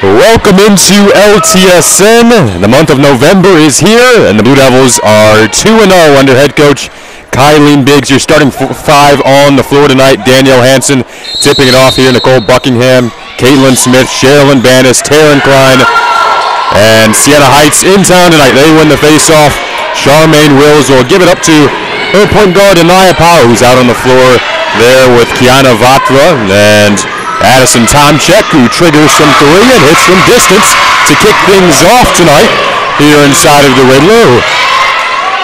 Welcome into LTSN. The month of November is here, and the Blue Devils are 2-0 under head coach Kylene Biggs. You're starting five on the floor tonight. Danielle Hansen tipping it off here. Nicole Buckingham, Caitlin Smith, Sherilyn Bannis, Taryn Klein, and Siena Heights in town tonight. They win the face-off. Charmaine Wills will give it up to her point guard, Anaya Powell, who's out on the floor there with Kiana Vatra, and Addison Tomchek, who triggers from three and hits from distance to kick things off tonight here inside of the Riddler.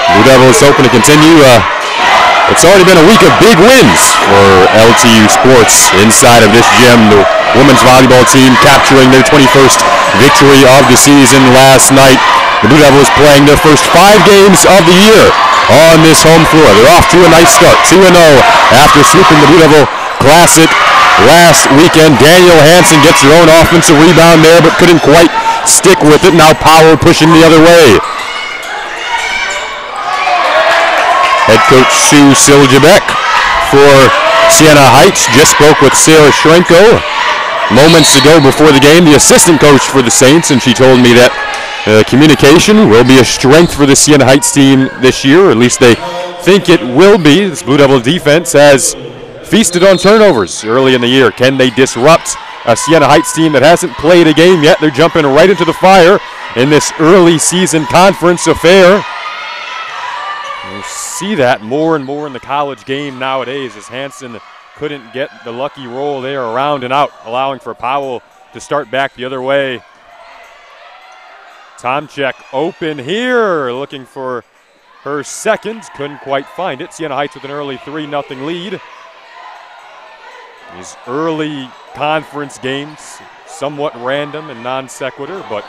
Blue Devils hoping to continue. It's already been a week of big wins for LTU sports inside of this gym. The women's volleyball team capturing their 21st victory of the season last night. The Blue Devils playing their first 5 games of the year on this home floor. They're off to a nice start, 2-0 after sweeping the Blue Devil Classic last weekend. Danielle Hansen gets her own offensive rebound there, but couldn't quite stick with it. Now Power pushing the other way. Head coach Sue Siljabek for Siena Heights just spoke with Sarah Shrenko moments ago before the game, the assistant coach for the Saints, and she told me that communication will be a strength for the Siena Heights team this year, or at least they think it will be. This Blue Devil defense has feasted on turnovers early in the year. Can they disrupt a Siena Heights team that hasn't played a game yet? They're jumping right into the fire in this early season conference affair. You see that more and more in the college game nowadays, as Hansen couldn't get the lucky roll there around and out, allowing for Powell to start back the other way. Tomchek open here, looking for her second. Couldn't quite find it. Siena Heights with an early 3-0 lead. These early conference games, somewhat random and non sequitur, but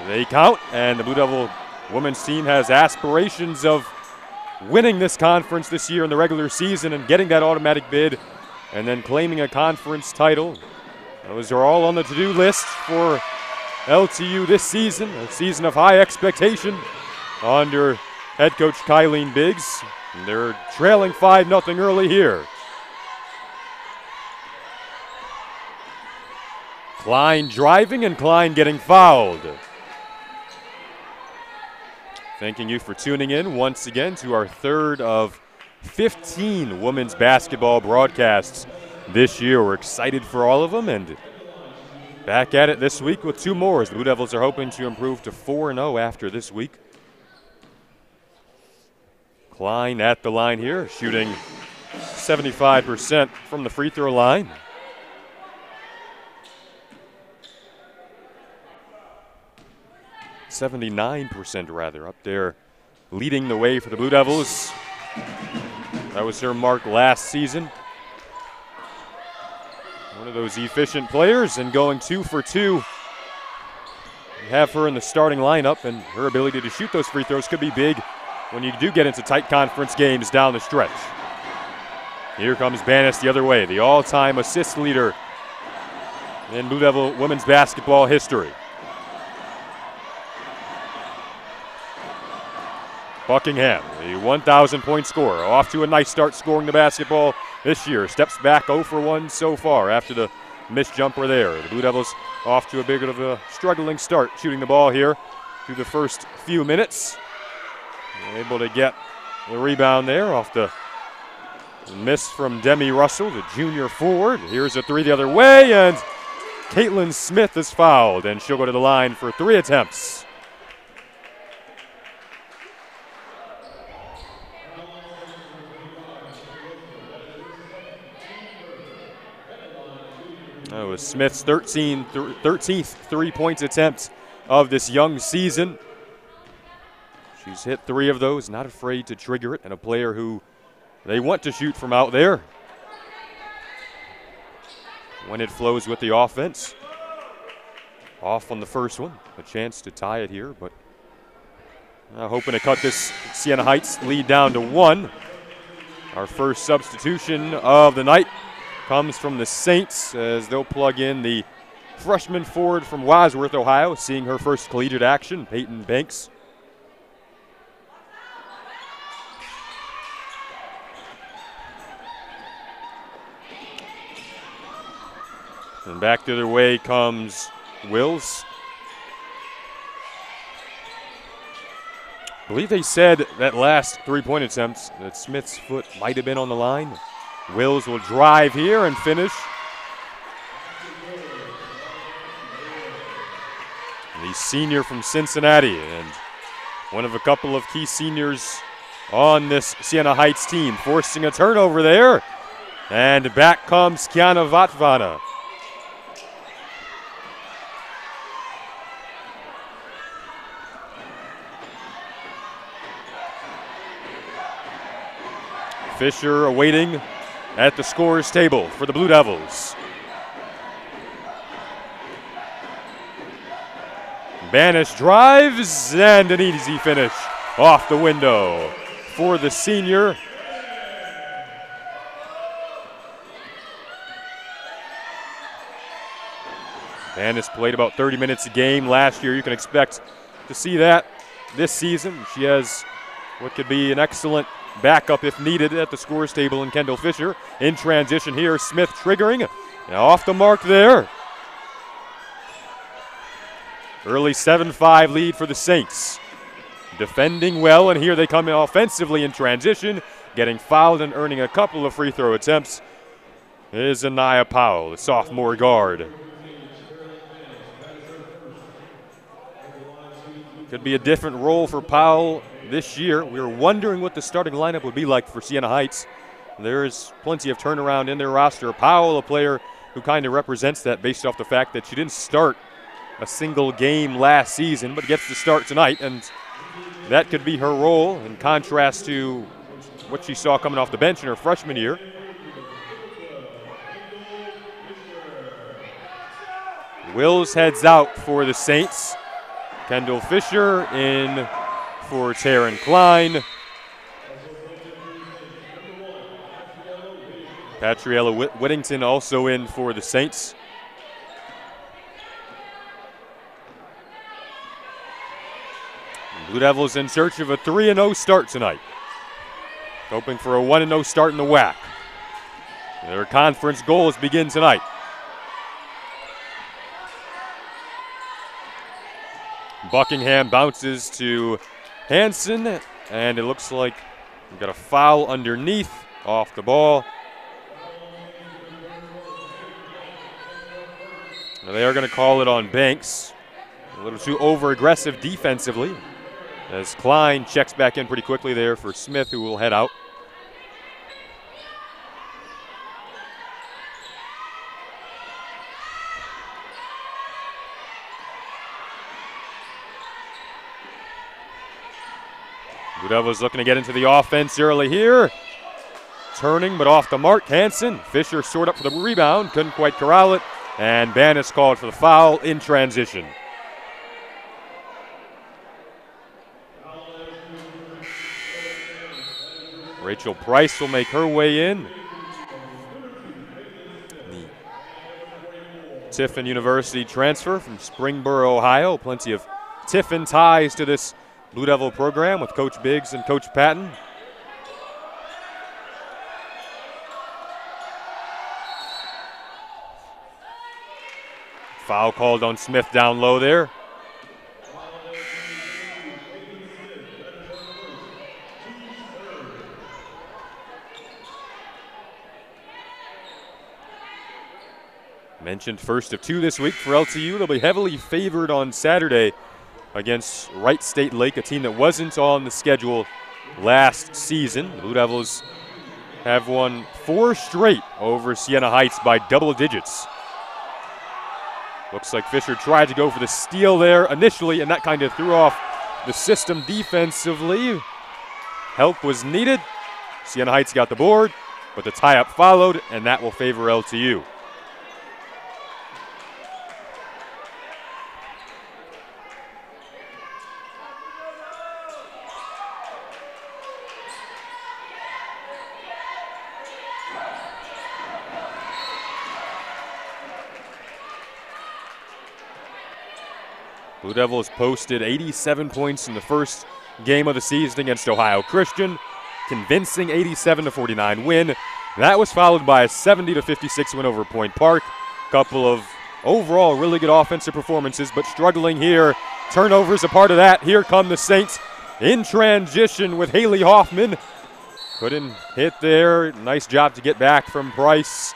they count, and the Blue Devil women's team has aspirations of winning this conference this year in the regular season and getting that automatic bid and then claiming a conference title. Those are all on the to-do list for LTU this season, a season of high expectation under head coach Kylene Biggs. And they're trailing 5-0 early here. Klein driving and Klein getting fouled. Thanking you for tuning in once again to our third of 15 women's basketball broadcasts this year. We're excited for all of them, and back at it this week with 2 more, as the Blue Devils are hoping to improve to 4-0 after this week. Klein at the line here, shooting 75% from the free throw line. 79% rather, up there leading the way for the Blue Devils. That was her mark last season. One of those efficient players, and going 2 for 2. You have her in the starting lineup, and her ability to shoot those free throws could be big when you do get into tight conference games down the stretch. Here comes Bannis the other way, the all-time assist leader in Blue Devil women's basketball history. Buckingham, the 1,000-point scorer, off to a nice start scoring the basketball this year. Steps back 0 for 1 so far after the missed jumper there. The Blue Devils off to a bit of a struggling start shooting the ball here through the first few minutes. Able to get the rebound there off the miss from Demi Russell, the junior forward. Here's a 3 the other way, and Caitlin Smith is fouled, and she'll go to the line for 3 attempts. That was Smith's 13th three-point attempt of this young season. She's hit 3 of those, not afraid to trigger it, and a player who they want to shoot from out there when it flows with the offense. Off on the first one, a chance to tie it here, but hoping to cut this Siena Heights lead down to 1. Our first substitution of the night comes from the Saints, as they'll plug in the freshman forward from Wadsworth, Ohio, seeing her first collegiate action, Peyton Banks. And back the other way comes Wills. I believe they said that last three-point attempt that Smith's foot might have been on the line. Wills will drive here and finish. The senior from Cincinnati, and one of a couple of key seniors on this Siena Heights team, forcing a turnover there. And back comes Kiana Vatvana. Fisher awaiting at the scorer's table for the Blue Devils. Banish drives, and an easy finish off the window for the senior. Banish played about 30 minutes a game last year. You can expect to see that this season. She has what could be an excellent backup if needed at the scorer's table in Kendall Fisher. In transition here, Smith triggering. Now off the mark there. Early 7-5 lead for the Saints. Defending well, and here they come in offensively in transition. Getting fouled and earning a couple of free throw attempts is Anaya Powell, the sophomore guard. Could be a different role for Powell this year. We were wondering what the starting lineup would be like for Siena Heights. There is plenty of turnaround in their roster. Powell, a player who kind of represents that based off the fact that she didn't start a single game last season, but gets to start tonight, and that could be her role in contrast to what she saw coming off the bench in her freshman year. Wills heads out for the Saints. Kendall Fisher in for Taryn Klein. Patriella Whittington also in for the Saints. Blue Devils in search of a 3-0 start tonight. Hoping for a 1-0 start in the WAC. Their conference goals begin tonight. Buckingham bounces to Hansen, and it looks like we've got a foul underneath off the ball. Now they are going to call it on Banks. A little too over-aggressive defensively, as Klein checks back in pretty quickly there for Smith, who will head out. Blue Devils looking to get into the offense early here. Turning, but off the mark. Hansen. Fisher soared up for the rebound. Couldn't quite corral it. And Bannis called for the foul in transition. Rachel Price will make her way in. The Tiffin University transfer from Springboro, Ohio. Plenty of Tiffin ties to this Blue Devil program with Coach Biggs and Coach Patton. Foul called on Smith down low there. Mentioned first of two this week for LTU. They'll be heavily favored on Saturday against Wright State Lake, a team that wasn't on the schedule last season. The Blue Devils have won 4 straight over Siena Heights by double digits. Looks like Fisher tried to go for the steal there initially, and that kind of threw off the system defensively. Help was needed. Siena Heights got the board, but the tie-up followed, and that will favor LTU. Blue Devils posted 87 points in the first game of the season against Ohio Christian. Convincing 87-49 win. That was followed by a 70-56 win over Point Park. couple of overall really good offensive performances, but struggling here. Turnovers a part of that. Here come the Saints in transition with Haley Hoffman. Couldn't hit there. Nice job to get back from Price.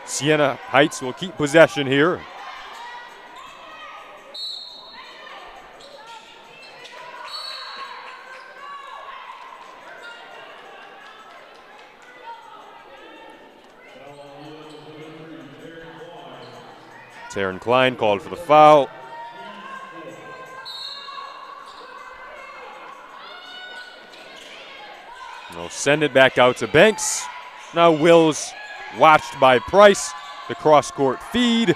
Siena Heights will keep possession here. Taryn Klein called for the foul. They'll send it back out to Banks. Now Wills watched by Price. The cross-court feed.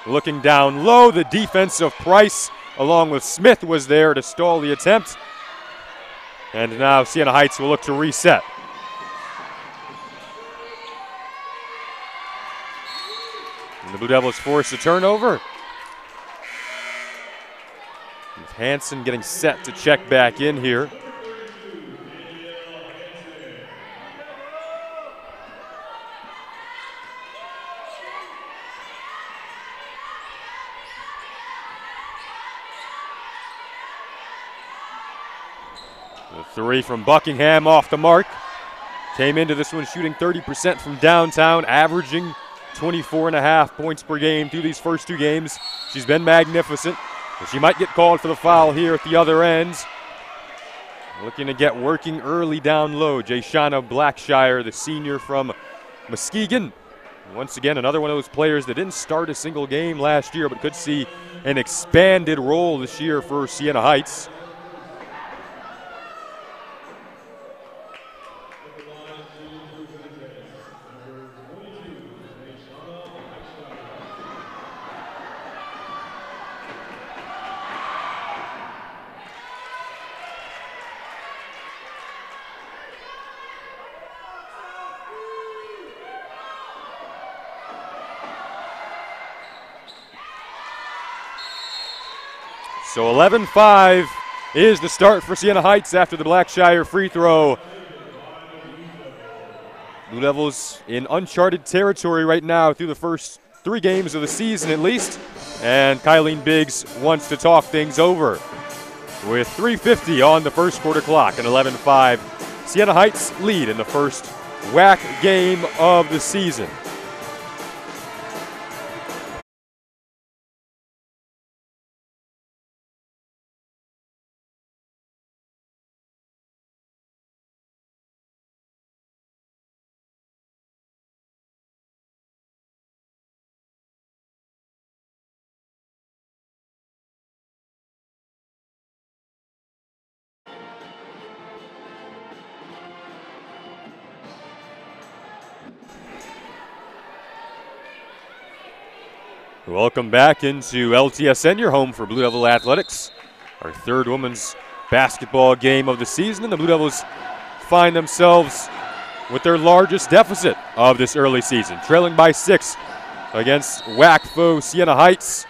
Looking down low, the defense of Price along with Smith was there to stall the attempt. And now Siena Heights will look to reset. And the Blue Devils force a turnover. With Hansen getting set to check back in here. The three from Buckingham off the mark. Came into this one shooting 30% from downtown, averaging 24.5 points per game through these first two games. She's been magnificent. She might get called for the foul here at the other end. Looking to get working early down low. Jayshana Blackshire, the senior from Muskegon. Once again, another one of those players that didn't start a single game last year, but could see an expanded role this year for Siena Heights. So 11-5 is the start for Siena Heights after the Blackshire free throw. Blue Devils in uncharted territory right now through the first three games of the season at least. And Kylene Biggs wants to talk things over. With 3:50 on the first quarter clock and 11-5, Siena Heights lead in the first WAC game of the season. Welcome back into LTSN, your home for Blue Devil Athletics. Our third women's basketball game of the season, and the Blue Devils find themselves with their largest deficit of this early season, trailing by 6 against WAC foe Siena Heights.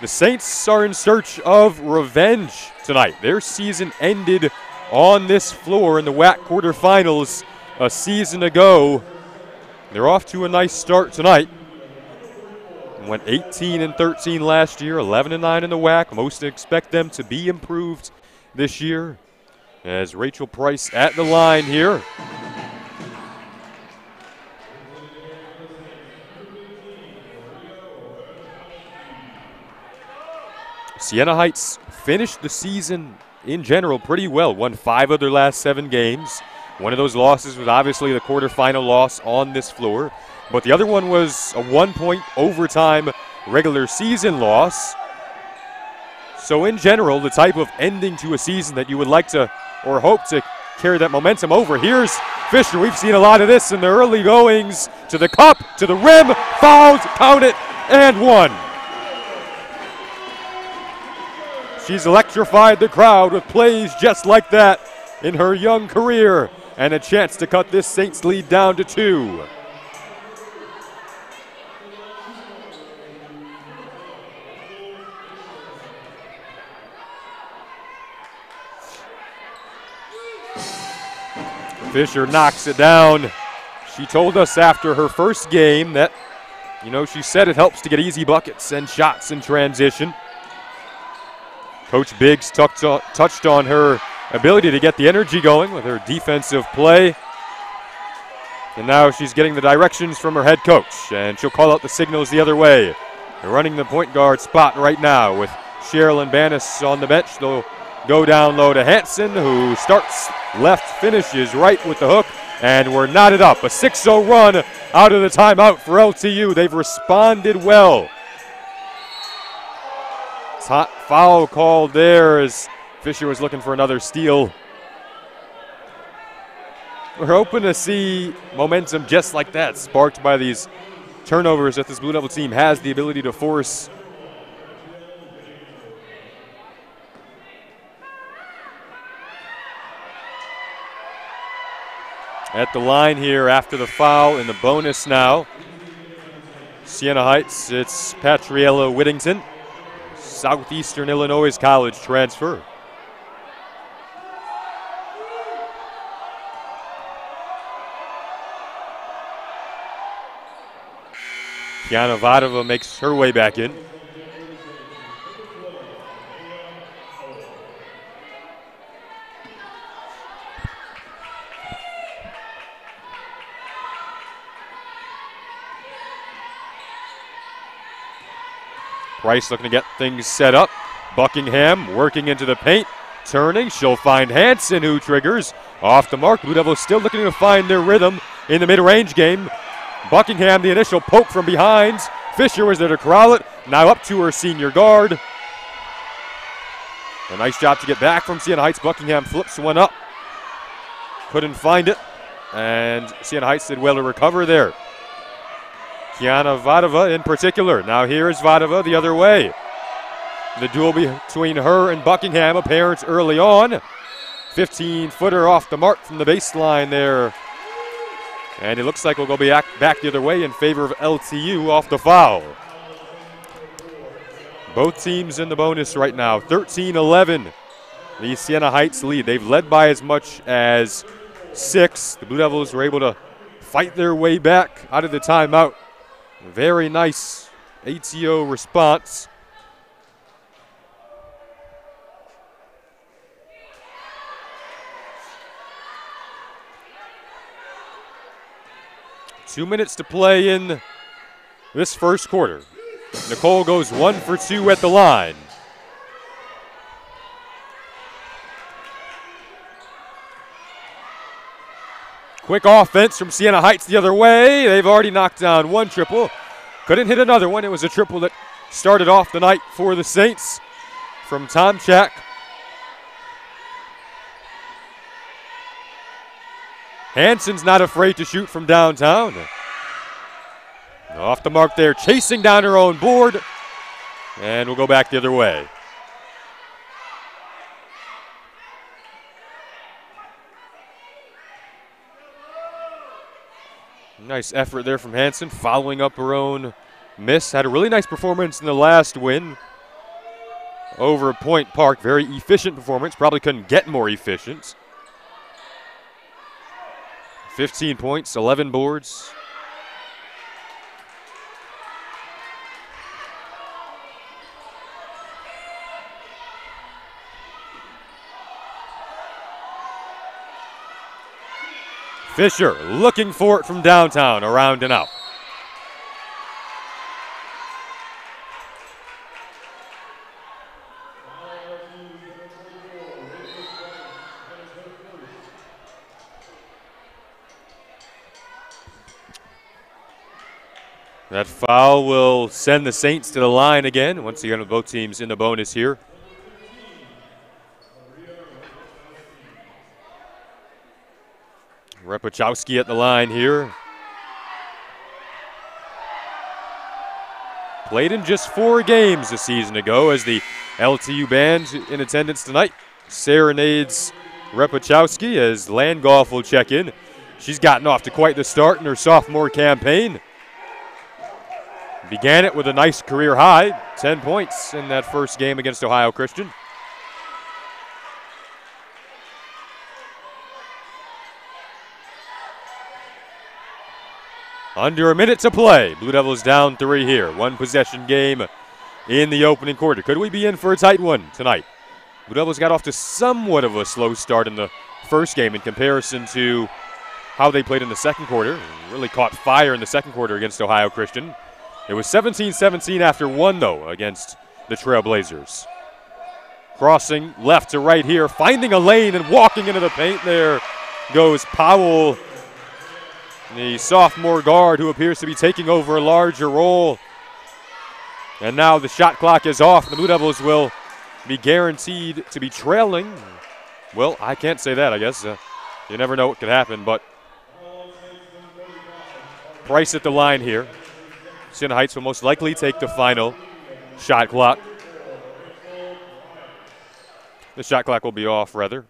The Saints are in search of revenge tonight. Their season ended on this floor in the WAC quarterfinals a season ago. They're off to a nice start tonight. Went 18-13 last year, 11-9 in the WAC. Most expect them to be improved this year. As Rachel Price at the line here. Siena Heights finished the season in general pretty well. Won 5 of their last 7 games. One of those losses was obviously the quarterfinal loss on this floor. But the other one was a 1-point overtime regular season loss. So in general, the type of ending to a season that you would like to or hope to carry that momentum over. Here's Fisher. We've seen a lot of this in the early goings. To the cup, to the rim, fouled, count it, and one. She's electrified the crowd with plays just like that in her young career. And a chance to cut this Saints lead down to 2. Fisher knocks it down. She told us after her first game that You know, she said it helps to get easy buckets and shots in transition. Coach Biggs touched on her ability to get the energy going with her defensive play. And now she's getting the directions from her head coach, and she'll call out the signals the other way. They're running the point guard spot right now with Sherilyn Bannis on the bench. They'll go down low to Hansen, who starts left, finishes right with the hook, and we're knotted up. A 6-0 run out of the timeout for LTU. They've responded well. Foul called there as Fisher was looking for another steal. We're hoping to see momentum just like that, sparked by these turnovers that this Blue Devil team has the ability to force. At the line here after the foul in the bonus now. Siena Heights, it's Patriella Whittington, Southeastern Illinois college transfer. Kiana Vadova makes her way back in. Price looking to get things set up. Buckingham working into the paint, turning. She'll find Hansen, who triggers off the mark. Blue Devils still looking to find their rhythm in the mid-range game. Buckingham, the initial poke from behind. Fisher was there to corral it. Now up to her senior guard. A nice job to get back from Siena Heights. Buckingham flips one up. Couldn't find it. And Siena Heights did well to recover there. Kiana Vadova in particular. Now here is Vadova the other way. The duel between her and Buckingham apparent early on. 15-footer off the mark from the baseline there. And it looks like we'll go back the other way in favor of LTU off the foul. Both teams in the bonus right now. 13-11, the Siena Heights lead. They've led by as much as 6. The Blue Devils were able to fight their way back out of the timeout. Very nice ATO response. Two minutes to play in this first quarter. Nicole goes 1 for 2 at the line. Quick offense from Siena Heights the other way. They've already knocked down one triple. Couldn't hit another one. It was a triple that started off the night for the Saints from Tomchak. Hansen's not afraid to shoot from downtown. Off the mark there, chasing down her own board. And we'll go back the other way. Nice effort there from Hansen, following up her own miss. Had a really nice performance in the last win over Point Park. Very efficient performance. Probably couldn't get more efficient. 15 points, 11 boards. Fisher looking for it from downtown, around and out. That foul will send the Saints to the line again. Once again, with both teams in the bonus here. Repachowski at the line here. Played in just 4 games a season ago as the LTU band in attendance tonight serenades Repachowski as Landgolf will check in. She's gotten off to quite the start in her sophomore campaign. Began it with a nice career high, 10 points in that first game against Ohio Christian. Under a minute to play. Blue Devils down 3 here. One possession game in the opening quarter. Could we be in for a tight one tonight? Blue Devils got off to somewhat of a slow start in the first game in comparison to how they played in the second quarter. Really caught fire in the second quarter against Ohio Christian. It was 17-17 after 1, though, against the Trailblazers. Crossing left to right here, finding a lane and walking into the paint. There goes Powell, the sophomore guard who appears to be taking over a larger role. And now the shot clock is off. The Blue Devils will be guaranteed to be trailing. Well, I can't say that, I guess. You never know what could happen, but Price at the line here. Siena Heights will most likely take the final shot clock. The shot clock will be off, rather.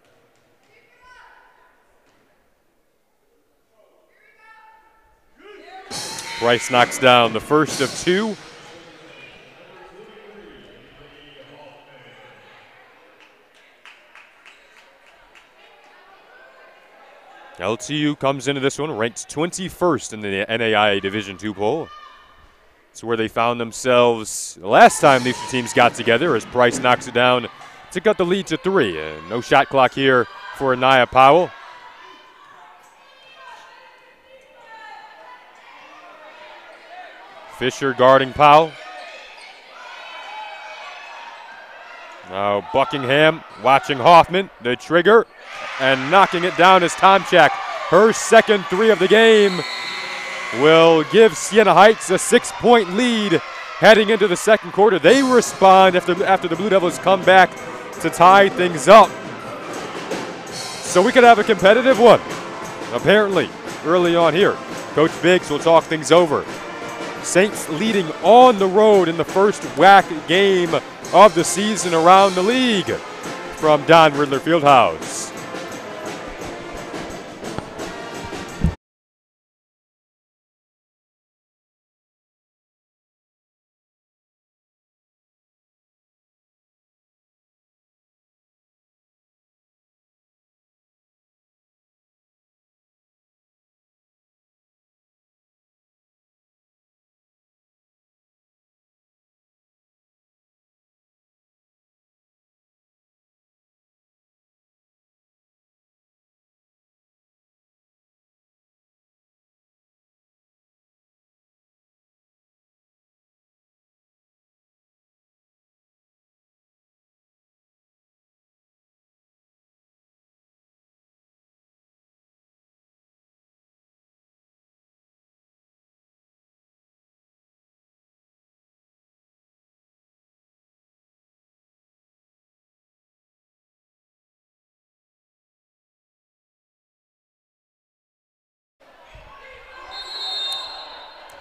Price knocks down the first of 2. LTU comes into this one ranked 21st in the NAIA Division II poll. It's where they found themselves the last time these two teams got together as Price knocks it down to cut the lead to 3. No shot clock here for Anaya Powell. Fisher guarding Powell. Now Buckingham watching Hoffman, the trigger, and knocking it down is Tomchak. Her second 3 of the game will give Siena Heights a 6-point lead heading into the second quarter. They respond after the Blue Devils come back to tie things up. So we could have a competitive one, apparently, early on here. Coach Biggs will talk things over. Saints leading on the road in the first WAC game of the season around the league from Don Riddler Fieldhouse.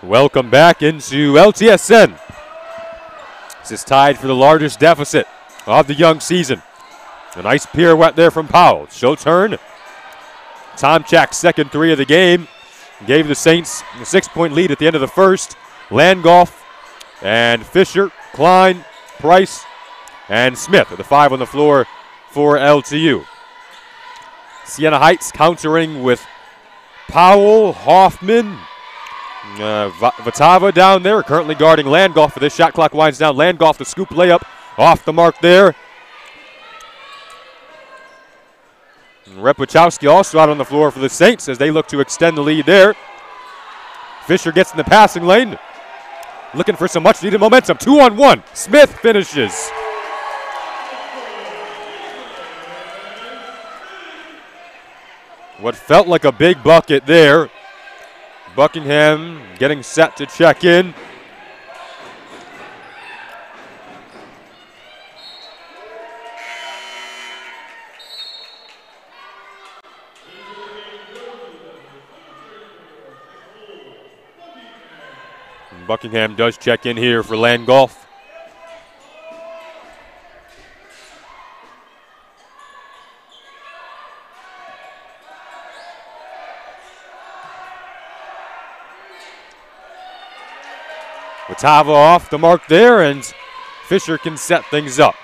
Welcome back into LTSN. This is tied for the largest deficit of the young season. A nice pirouette there from Powell. She'll turn. Tomchak's second 3 of the game gave the Saints a 6-point lead at the end of the first. Landgolf and Fisher, Klein, Price, and Smith are the 5 on the floor for LTU. Siena Heights countering with Powell, Hoffman, Vatava down there, currently guarding Landgolf for this. Shot clock winds down. Landgolf, the scoop layup off the mark there. Repachowski also out on the floor for the Saints as they look to extend the lead there. Fisher gets in the passing lane, looking for some much needed momentum. 2-on-1. Smith finishes. What felt like a big bucket there. Buckingham getting set to check in. And Buckingham does check in here for Landgolf. Vatava off the mark there, and Fisher can set things up.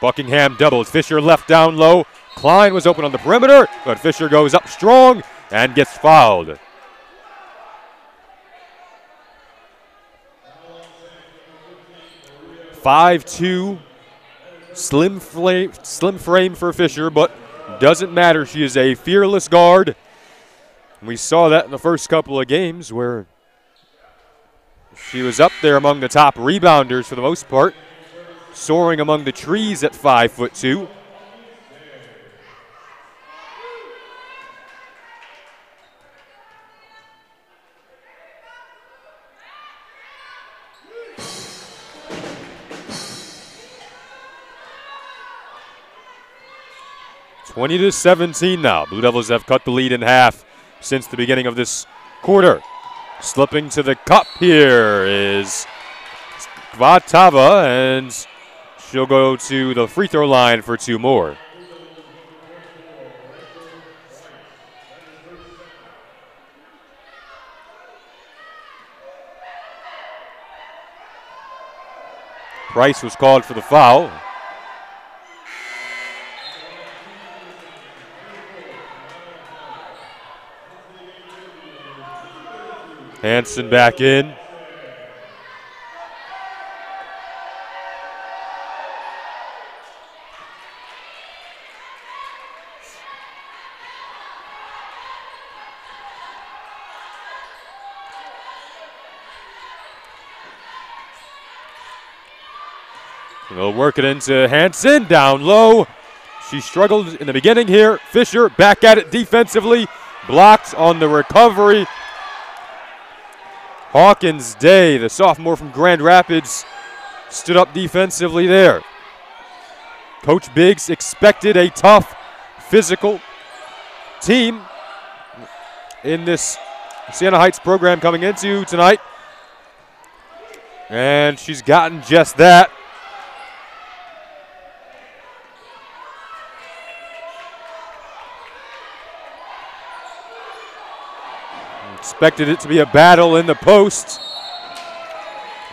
Buckingham doubles. Fisher left down low. Klein was open on the perimeter, but Fisher goes up strong and gets fouled. (5'2", slim frame for Fisher, but doesn't matter. She is a fearless guard. We saw that in the first couple of games where she was up there among the top rebounders for the most part, soaring among the trees at 5'2". (20-17) now. Blue Devils have cut the lead in half since the beginning of this quarter. Slipping to the cup here is Kvatava, and she'll go to the free throw line for 2 more. Price was called for the foul. Hansen back in. They'll work it into Hansen, down low. She struggled in the beginning here. Fisher back at it defensively, blocked on the recovery. Hawkins Day, the sophomore from Grand Rapids, stood up defensively there. Coach Biggs expected a tough, physical team in this Siena Heights program coming into tonight. And she's gotten just that. Expected it to be a battle in the post.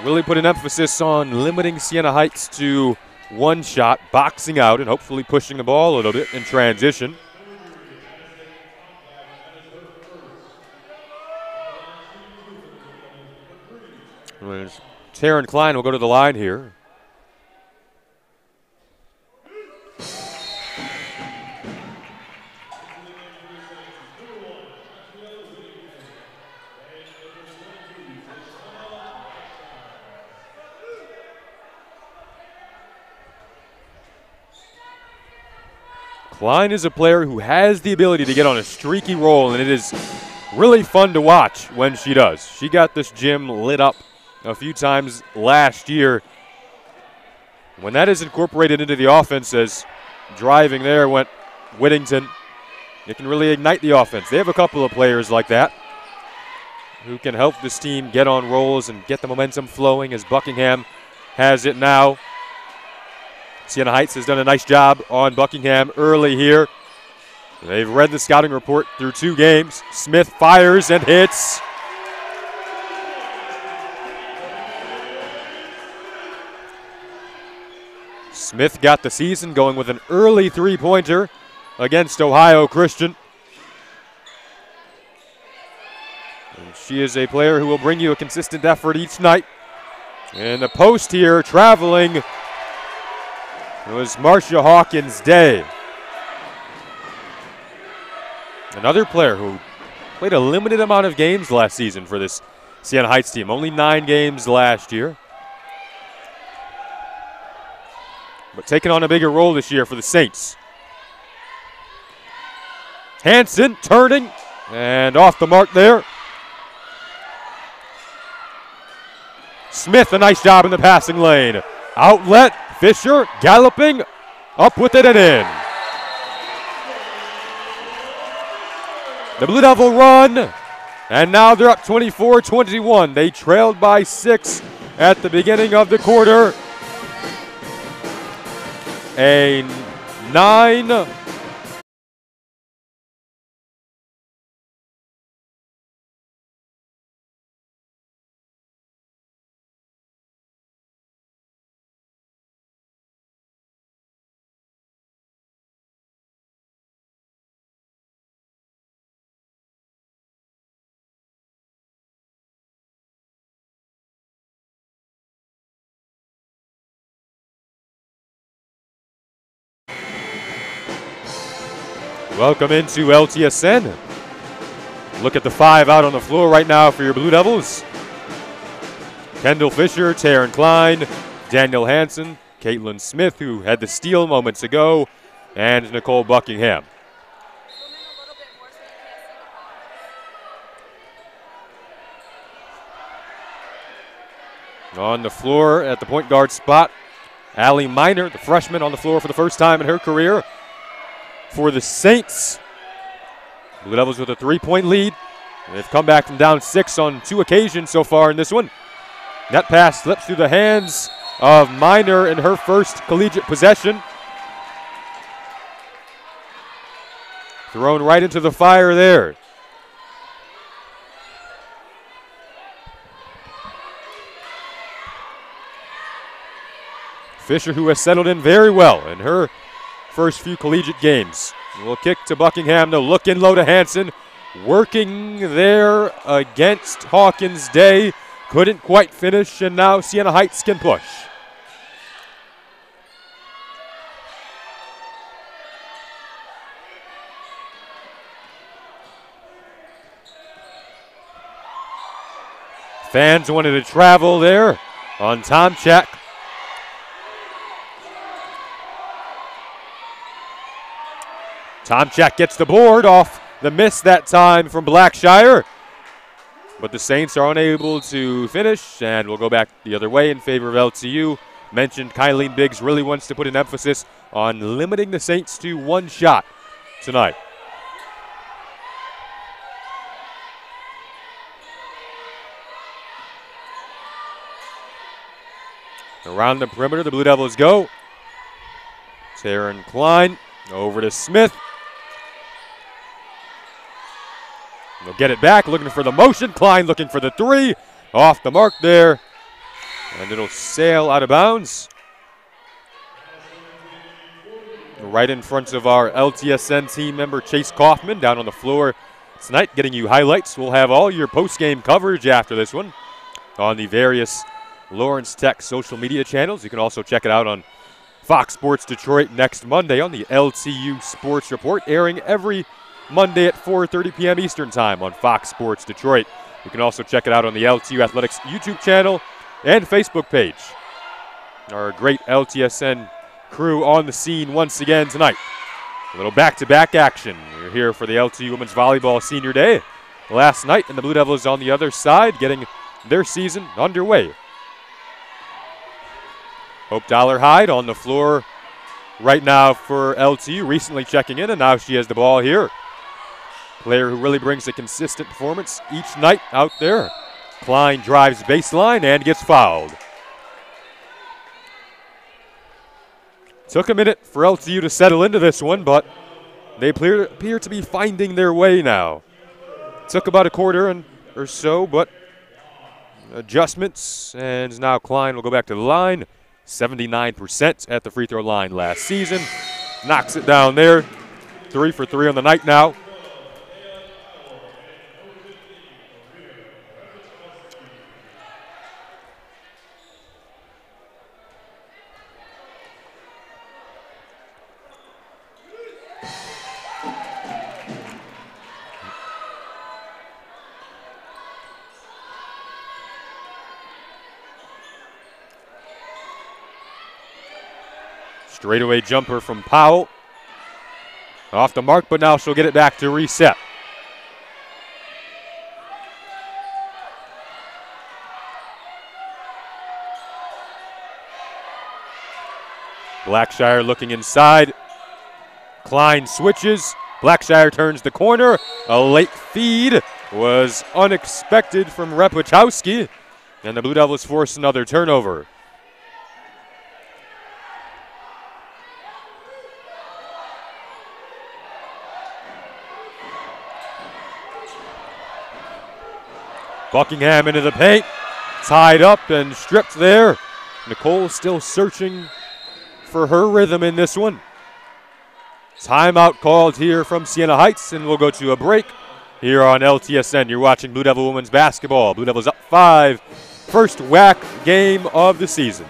Really put an emphasis on limiting Siena Heights to one shot, boxing out, and hopefully pushing the ball a little bit in transition. Taryn Klein will go to the line here. Klein is a player who has the ability to get on a streaky roll, and it is really fun to watch when she does. She got this gym lit up a few times last year. When that is incorporated into the offense, as driving there went Whittington, it can really ignite the offense. They have a couple of players like that who can help this team get on rolls and get the momentum flowing, as Buckingham has it now. Siena Heights has done a nice job on Buckingham early here. They've read the scouting report through 2 games. Smith fires and hits. Smith got the season going with an early 3-pointer against Ohio Christian. And she is a player who will bring you a consistent effort each night. And the post here, traveling, it was Marcia Hawkins Day. Another player who played a limited amount of games last season for this Siena Heights team. Only 9 games last year. But taking on a bigger role this year for the Saints. Hansen turning and off the mark there. Smith, a nice job in the passing lane. Outlet. Fisher galloping, up with it and in. The Blue Devil run, and now they're up 24-21. They trailed by 6 at the beginning of the quarter. A 9 Welcome into LTSN. Look at the 5 out on the floor right now for your Blue Devils. Kendall Fisher, Taryn Klein, Daniel Hansen, Caitlin Smith, who had the steal moments ago, and Nicole Buckingham. On the floor at the point guard spot, Allie Miner, the freshman, on the floor for the first time in her career for the Saints. Blue Devils with a 3-point lead. They've come back from down 6 on 2 occasions so far in this one. That pass slips through the hands of Miner in her first collegiate possession. Thrown right into the fire there. Fisher, who has settled in very well in her first few collegiate games. Will kick to Buckingham, though. Look in low to Hansen. Working there against Hawkins Day. Couldn't quite finish, and now Siena Heights can push. Fans wanted to travel there on Tomchak. Tomchak gets the board off the miss that time from Blackshire. But the Saints are unable to finish, and we'll go back the other way in favor of LTU. Mentioned Kylie Biggs really wants to put an emphasis on limiting the Saints to 1 shot tonight. Around the perimeter, the Blue Devils go. Taryn Klein over to Smith. They'll get it back, looking for the motion. Klein looking for the 3. Off the mark there. And it'll sail out of bounds. Right in front of our LTSN team member, Chase Kaufman, down on the floor tonight, getting you highlights. We'll have all your post-game coverage after this one on the various Lawrence Tech social media channels. You can also check it out on Fox Sports Detroit next Monday on the LTU Sports Report, airing every Monday at 4:30 p.m. Eastern Time on Fox Sports Detroit. You can also check it out on the LTU Athletics YouTube channel and Facebook page. Our great LTSN crew on the scene once again tonight. A little back-to-back action. We're here for the LTU Women's Volleyball Senior Day last night, and the Blue Devils on the other side getting their season underway. Hope Dollar-Hyde on the floor right now for LTU, recently checking in, and now she has the ball here. Player who really brings a consistent performance each night out there. Klein drives baseline and gets fouled. Took a minute for LTU to settle into this one, but they appear to be finding their way now. Took about a quarter or so, but adjustments, and now Klein will go back to the line. 79% at the free throw line last season. Knocks it down there. 3 for 3 on the night now. Straightaway jumper from Powell. Off the mark, but now she'll get it back to reset. Blackshire looking inside. Klein switches. Blackshire turns the corner. A late feed was unexpected from Repichowski, and the Blue Devils force another turnover. Buckingham into the paint, tied up and stripped there. Nicole still searching for her rhythm in this one. Timeout called here from Siena Heights, and we'll go to a break here on LTSN. You're watching Blue Devil Women's Basketball. Blue Devils up 5, first WAC game of the season.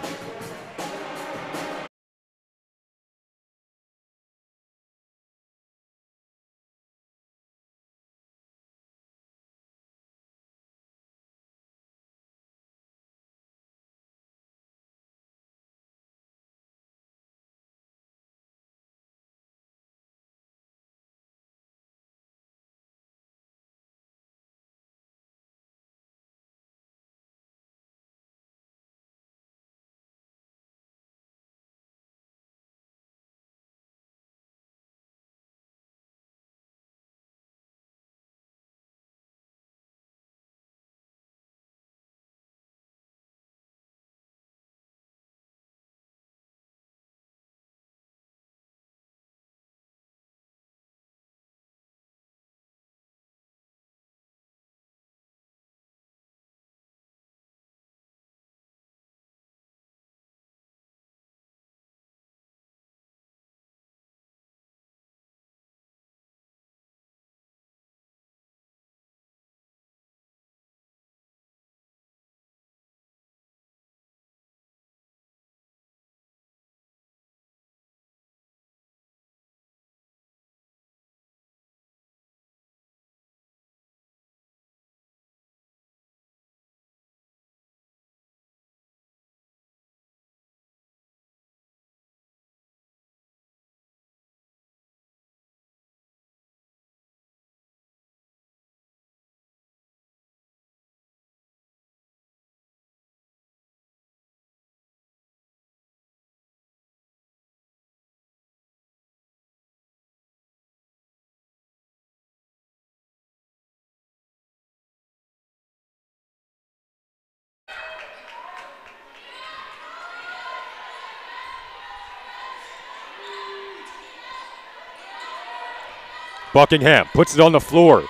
Buckingham puts it on the floor.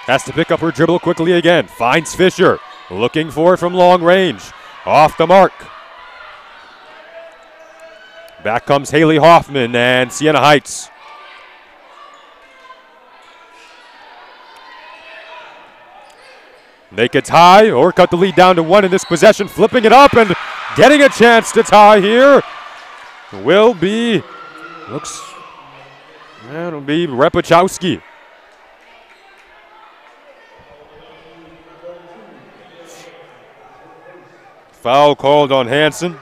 Has to pick up her dribble quickly again. Finds Fisher. Looking for it from long range. Off the mark. Back comes Haley Hoffman and Siena Heights. Make it tie or cut the lead down to 1 in this possession. Flipping it up and getting a chance to tie here will be, it'll be Repachowski. Foul called on Hansen.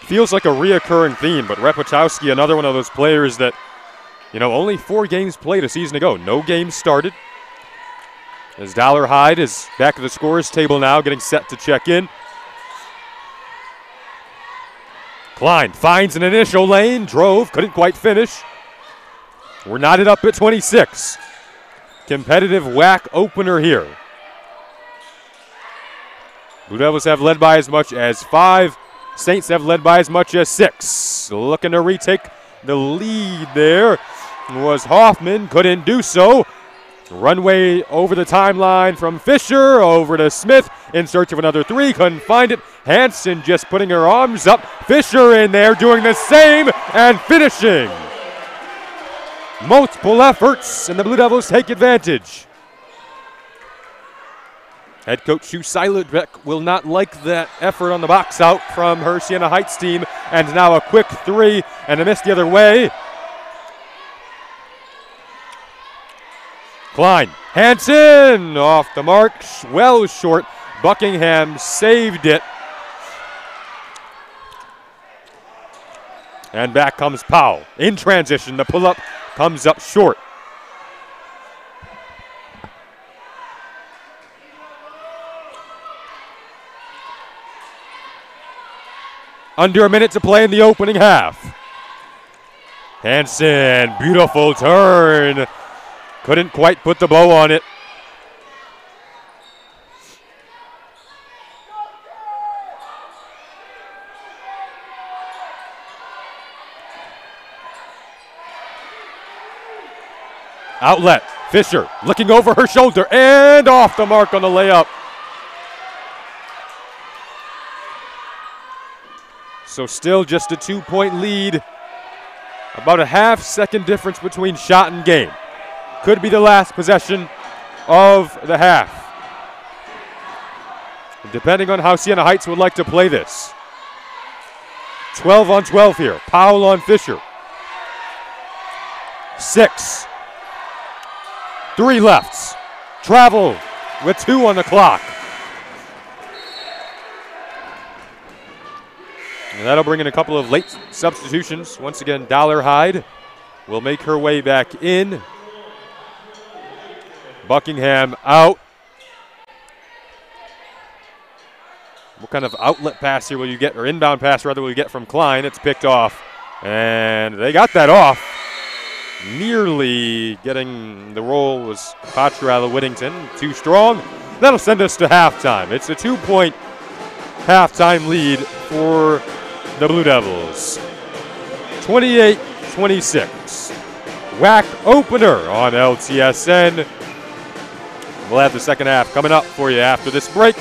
Feels like a reoccurring theme, but Repachowski, another one of those players that, only 4 games played a season ago. No games started. As Dollar Hyde is back at the scorers table now, getting set to check in. Klein finds an initial lane, drove, couldn't quite finish. We're knotted up at 26. Competitive WAC opener here. Blue Devils have led by as much as 5. Saints have led by as much as 6. Looking to retake the lead there was Hoffman, couldn't do so. Runway over the timeline from Fisher over to Smith in search of another 3, couldn't find it. Hansen just putting her arms up. Fisher in there doing the same and finishing. Multiple efforts, and the Blue Devils take advantage. Head coach Sue Seilerbeck will not like that effort on the box out from her Siena Heights team. And now a quick 3 and a miss the other way. Klein, Hansen off the mark, well short. Buckingham saved it. And back comes Powell. In transition, the pull-up comes up short. Under a minute to play in the opening half. Hansen, beautiful turn. Couldn't quite put the bow on it. Outlet, Fisher looking over her shoulder and off the mark on the layup. So still just a 2-point lead. About a half-second difference between shot and game. Could be the last possession of the half. Depending on how Siena Heights would like to play this. 12 on 12 here. Powell on Fisher. 6. 3 lefts. Travel with 2 on the clock. And that'll bring in a couple of late substitutions. Once again, Dollar Hyde will make her way back in. Buckingham out. What kind of outlet pass here will you get, or inbound pass rather, will you get from Klein? It's picked off, and they got that off. Nearly getting the roll was Patrala Whittington. Too strong. That'll send us to halftime. It's a 2-point halftime lead for the Blue Devils. 28-26. WAC opener on LTSN. We'll have the second half coming up for you after this break.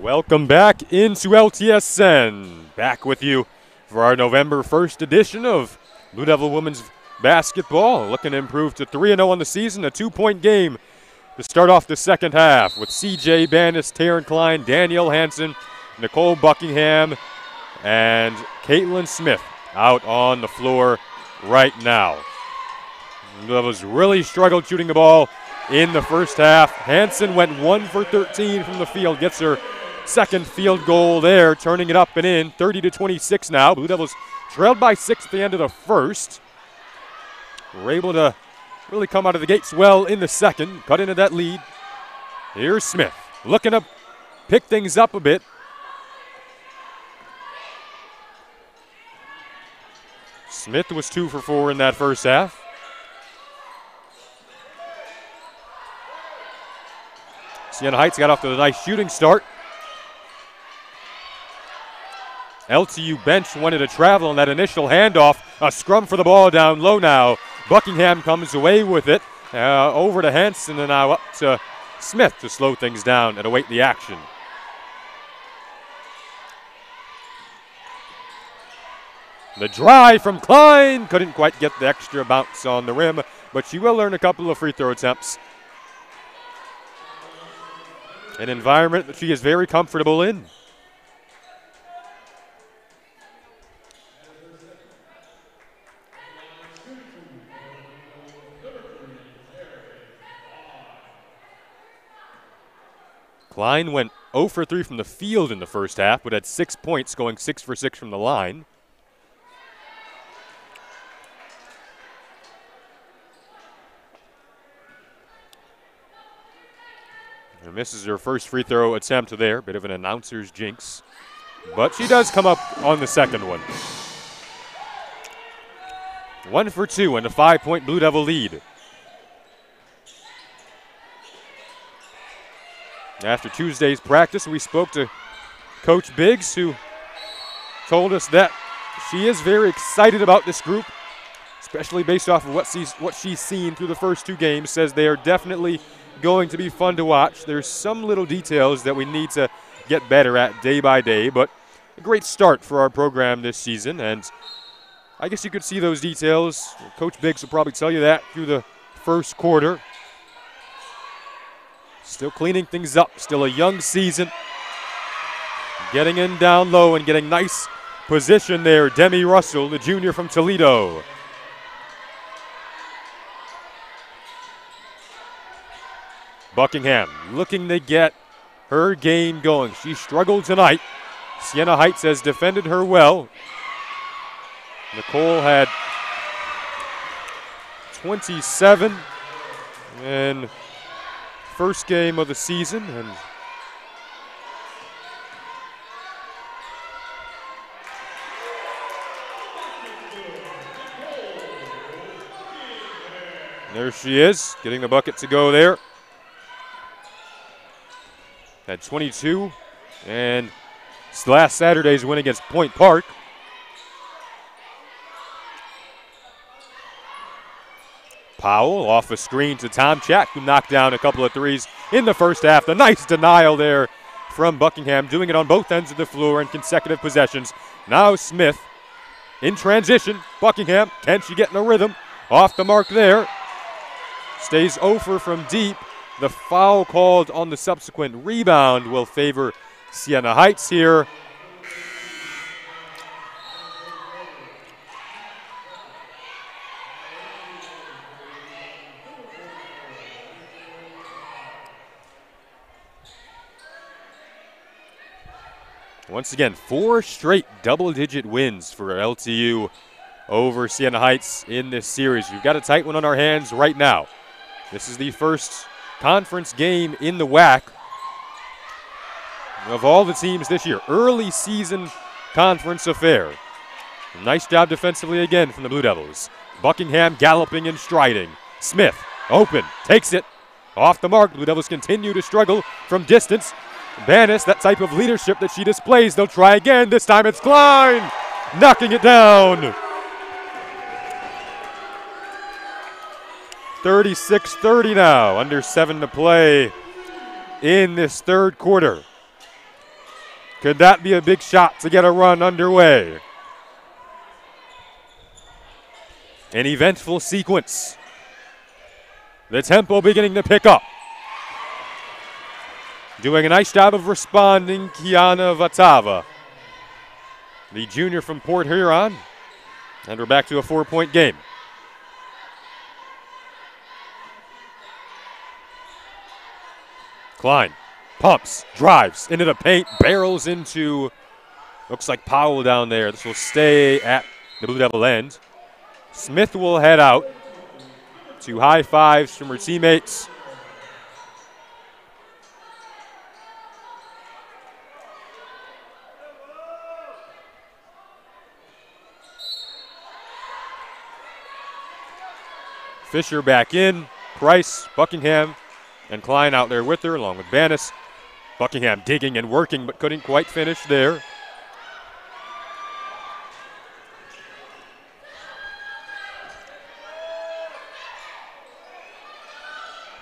Welcome back into LTSN. Back with you for our November 1st edition of Blue Devil Women's Basketball. Looking to improve to 3-0 on the season, a 2-point game to start off the second half with CJ Bannis, Taryn Klein, Danielle Hansen, Nicole Buckingham, and Caitlin Smith out on the floor right now. Blue Devils really struggled shooting the ball in the first half. Hansen went 1 for 13 from the field, gets her second field goal there, turning it up and in, 30-26 now. Blue Devils trailed by 6 at the end of the first. Were able to really come out of the gates well in the second, cut into that lead. Here's Smith looking to pick things up a bit. Smith was 2 for 4 in that first half. Siena Heights got off to a nice shooting start. LTU bench wanted to travel on that initial handoff. A scrum for the ball down low now. Buckingham comes away with it. Over to Hansen and now up to Smith to slow things down and await the action. The drive from Klein. Couldn't quite get the extra bounce on the rim, but she will earn a couple of free throw attempts. An environment that she is very comfortable in. Klein went 0 for 3 from the field in the first half, but had 6 points, going 6 for 6 from the line. And misses her first free throw attempt there. Bit of an announcer's jinx. But she does come up on the second one. 1 for 2 and a 5-point Blue Devil lead. After Tuesday's practice, we spoke to Coach Biggs, who told us that she is very excited about this group, especially based off of what she's seen through the first 2 games. Says they are definitely going to be fun to watch. There's some little details that we need to get better at day by day, but a great start for our program this season, and I guess you could see those details. Coach Biggs will probably tell you that through the first quarter. Still cleaning things up, still a young season. Getting in down low and getting nice position there. Demi Russell, the junior from Toledo. Buckingham looking to get her game going. She struggled tonight. Siena Heights has defended her well. Nicole had 27 in first game of the season, and there she is, getting the bucket to go there. Had 22, and last Saturday's win against Point Park. Powell off a screen to Tomchak, who knocked down a couple of threes in the first half. The nice denial there from Buckingham, doing it on both ends of the floor in consecutive possessions. Now Smith in transition. Buckingham, can she get in a rhythm? Off the mark there. Stays over from deep. The foul called on the subsequent rebound will favor Siena Heights here. Once again, 4 straight double-digit wins for LTU over Siena Heights in this series. We've got a tight one on our hands right now. This is the first conference game in the WAC of all the teams this year. Early season conference affair. Nice job defensively again from the Blue Devils. Buckingham galloping and striding. Smith open, takes it. Off the mark, Blue Devils continue to struggle from distance. Bannis, that type of leadership that she displays. They'll try again. This time it's Klein knocking it down. 36-30 now, under 7 to play in this third quarter. Could that be a big shot to get a run underway? An eventful sequence. The tempo beginning to pick up. Doing a nice job of responding, Kiana Vatava, the junior from Port Huron. And we're back to a 4-point game. Klein pumps, drives into the paint, barrels into, looks like Powell down there. This will stay at the Blue Devil end. Smith will head out. 2 high fives from her teammates. Fisher back in, Price, Buckingham, and Klein out there with her, along with Bannis. Buckingham digging and working, but couldn't quite finish there.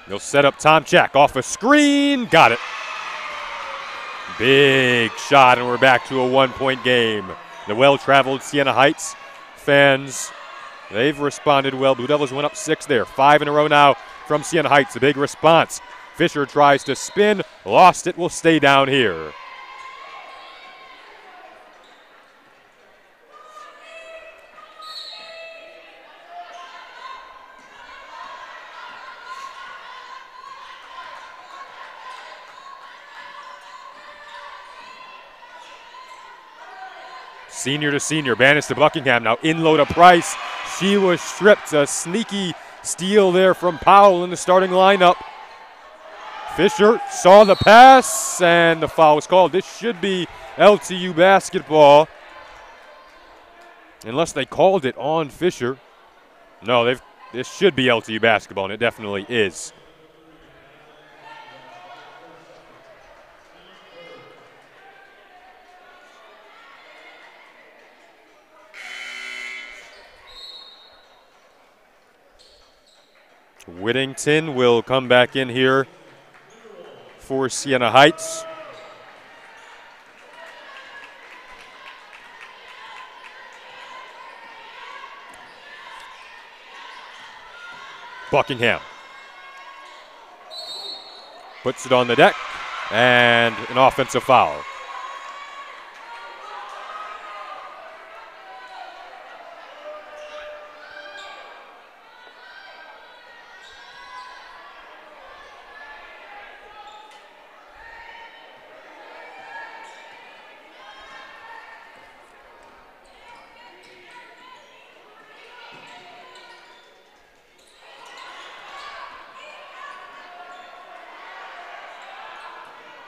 They'll set up Tomchak off a screen, got it. Big shot, and we're back to a 1-point game. The well-traveled Siena Heights fans, they've responded well. Blue Devils went up 6 there. 5 in a row now from Siena Heights. A big response. Fisher tries to spin. Lost it. Will stay down here. Senior to senior. Bannis to Buckingham. Now in low to Price. She was stripped. A sneaky steal there from Powell in the starting lineup. Fisher saw the pass, and the foul was called. This should be LTU basketball. Unless they called it on Fisher. No, this should be LTU basketball, and it definitely is. Whittington will come back in here for Siena Heights. Buckingham puts it on the deck, and an offensive foul.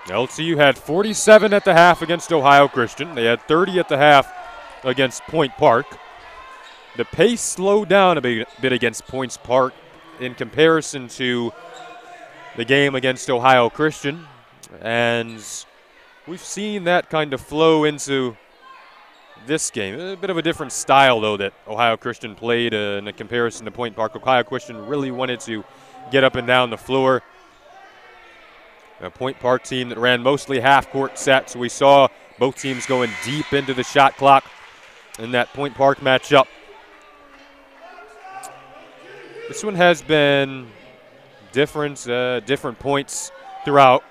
LTU had 47 at the half against Ohio Christian. They had 30 at the half against Point Park. The pace slowed down a bit against Point Park in comparison to the game against Ohio Christian. And we've seen that kind of flow into this game. A bit of a different style, though, that Ohio Christian played in comparison to Point Park. Ohio Christian really wanted to get up and down the floor. A Point Park team that ran mostly half-court sets. We saw both teams going deep into the shot clock in that Point Park matchup. This one has been different points throughout.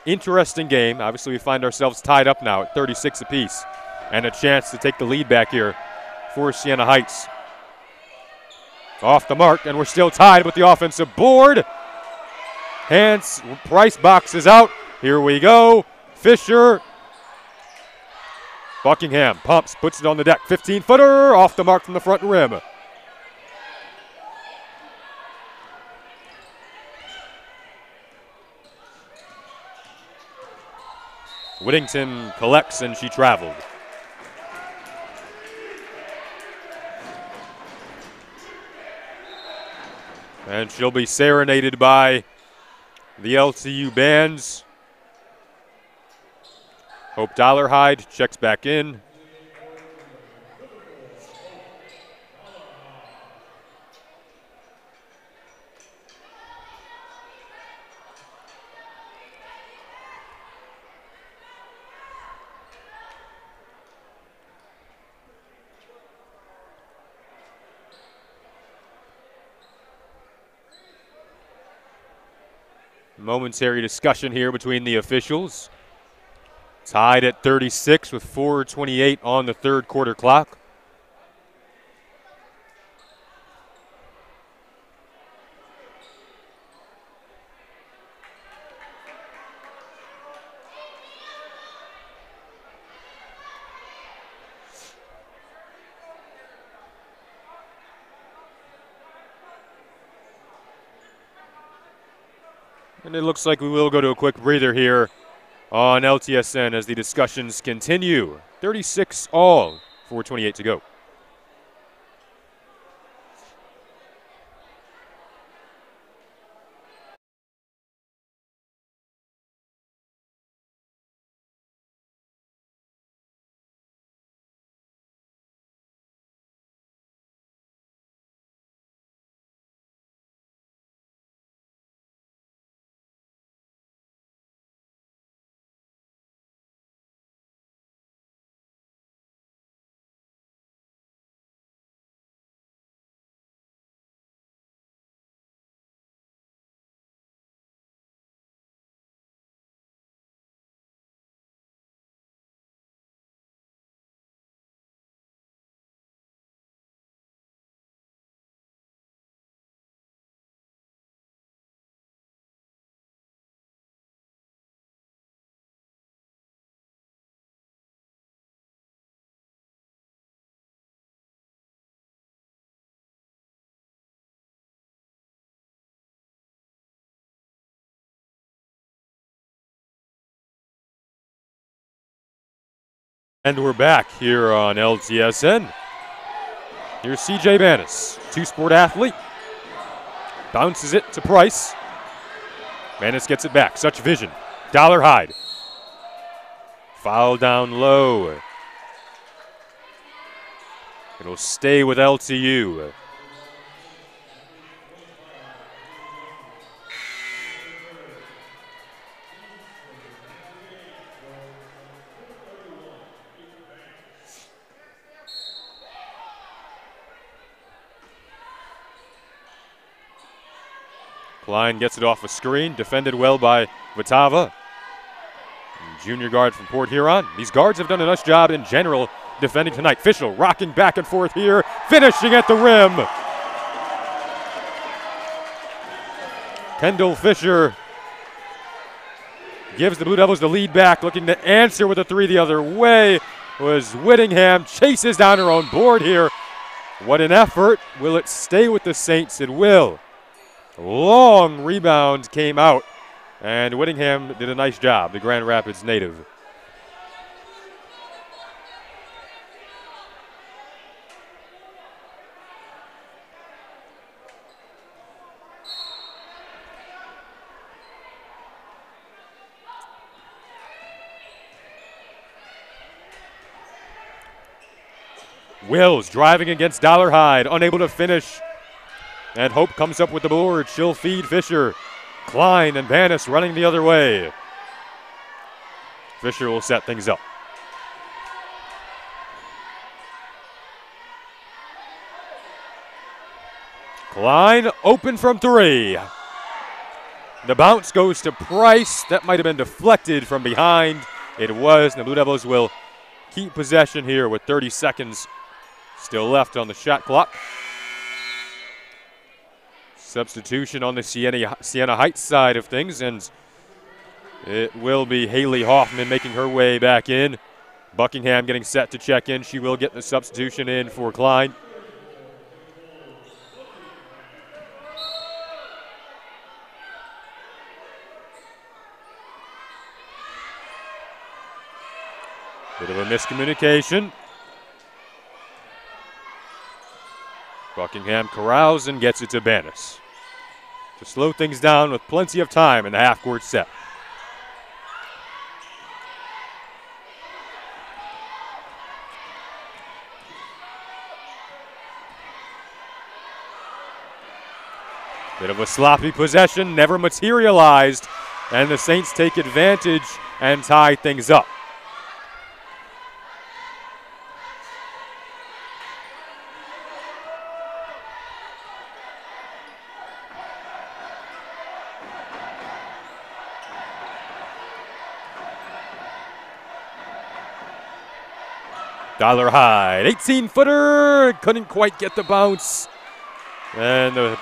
Interesting game. Obviously, we find ourselves tied up now at 36 apiece, and a chance to take the lead back here for Siena Heights. Off the mark, and we're still tied with the offensive board. Hans, Price boxes out. Here we go. Fisher. Buckingham pumps, puts it on the deck. 15-footer off the mark from the front rim. Whittington collects, and she traveled. And she'll be serenaded by the LTU bands. Hope Dollarhide checks back in. Momentary discussion here between the officials. Tied at 36 with 4:28 on the third quarter clock. And it looks like we will go to a quick breather here on LTSN as the discussions continue. 36 all, 4:28 to go. And we're back here on LTSN. Here's CJ Banis, two-sport athlete. Bounces it to Price. Banis gets it back. Such vision. Dollar Hyde. Foul down low. It'll stay with LTU. Klein gets it off a screen, defended well by Vitava. Junior guard from Port Huron. These guards have done a nice job in general defending tonight. Fischel rocking back and forth here, finishing at the rim. Kendall Fisher gives the Blue Devils the lead back, looking to answer with a three the other way. Was Whittingham, chases down her own board here. What an effort. Will it stay with the Saints? It will. Long rebound came out, and Whittingham did a nice job, the Grand Rapids native. Wills driving against Dollar Hyde, unable to finish. And Hope comes up with the board. She'll feed Fisher. Klein and Banis running the other way. Fisher will set things up. Klein open from three. The bounce goes to Price. That might have been deflected from behind. It was, and the Blue Devils will keep possession here with 30 seconds still left on the shot clock. Substitution on the Siena Heights side of things, and it will be Haley Hoffman making her way back in. Buckingham getting set to check in. She will get the substitution in for Klein. Bit of a miscommunication. Buckingham corrals and gets it to Banis to slow things down with plenty of time in the half-court set. Bit of a sloppy possession, never materialized, and the Saints take advantage and tie things up. Dollar Hyde, 18-footer, couldn't quite get the bounce. And the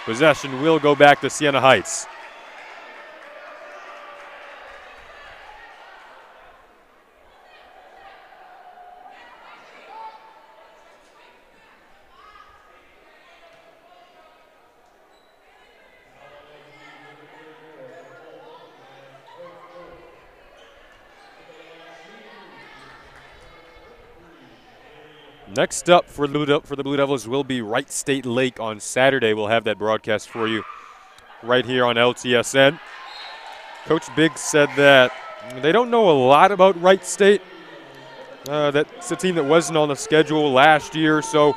possession will go back to Siena Heights. Next up for the Blue Devils will be Wright State Lake on Saturday. We'll have that broadcast for you right here on LTSN. Coach Biggs said that they don't know a lot about Wright State. That's a team that wasn't on the schedule last year, so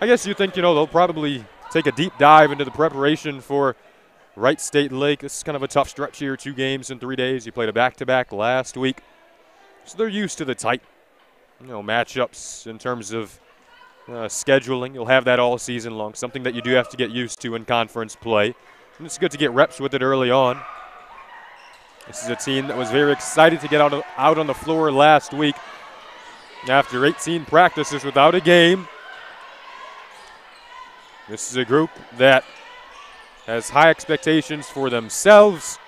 I guess you think, they'll probably take a deep dive into the preparation for Wright State Lake. This is kind of a tough stretch here, 2 games in 3 days. You played a back-to-back last week, so they're used to the tight matchups in terms of scheduling. You'll have that all season long, something that you do have to get used to in conference play. And it's good to get reps with it early on. This is a team that was very excited to get out on the floor last week after 18 practices without a game. This is a group that has high expectations for themselves.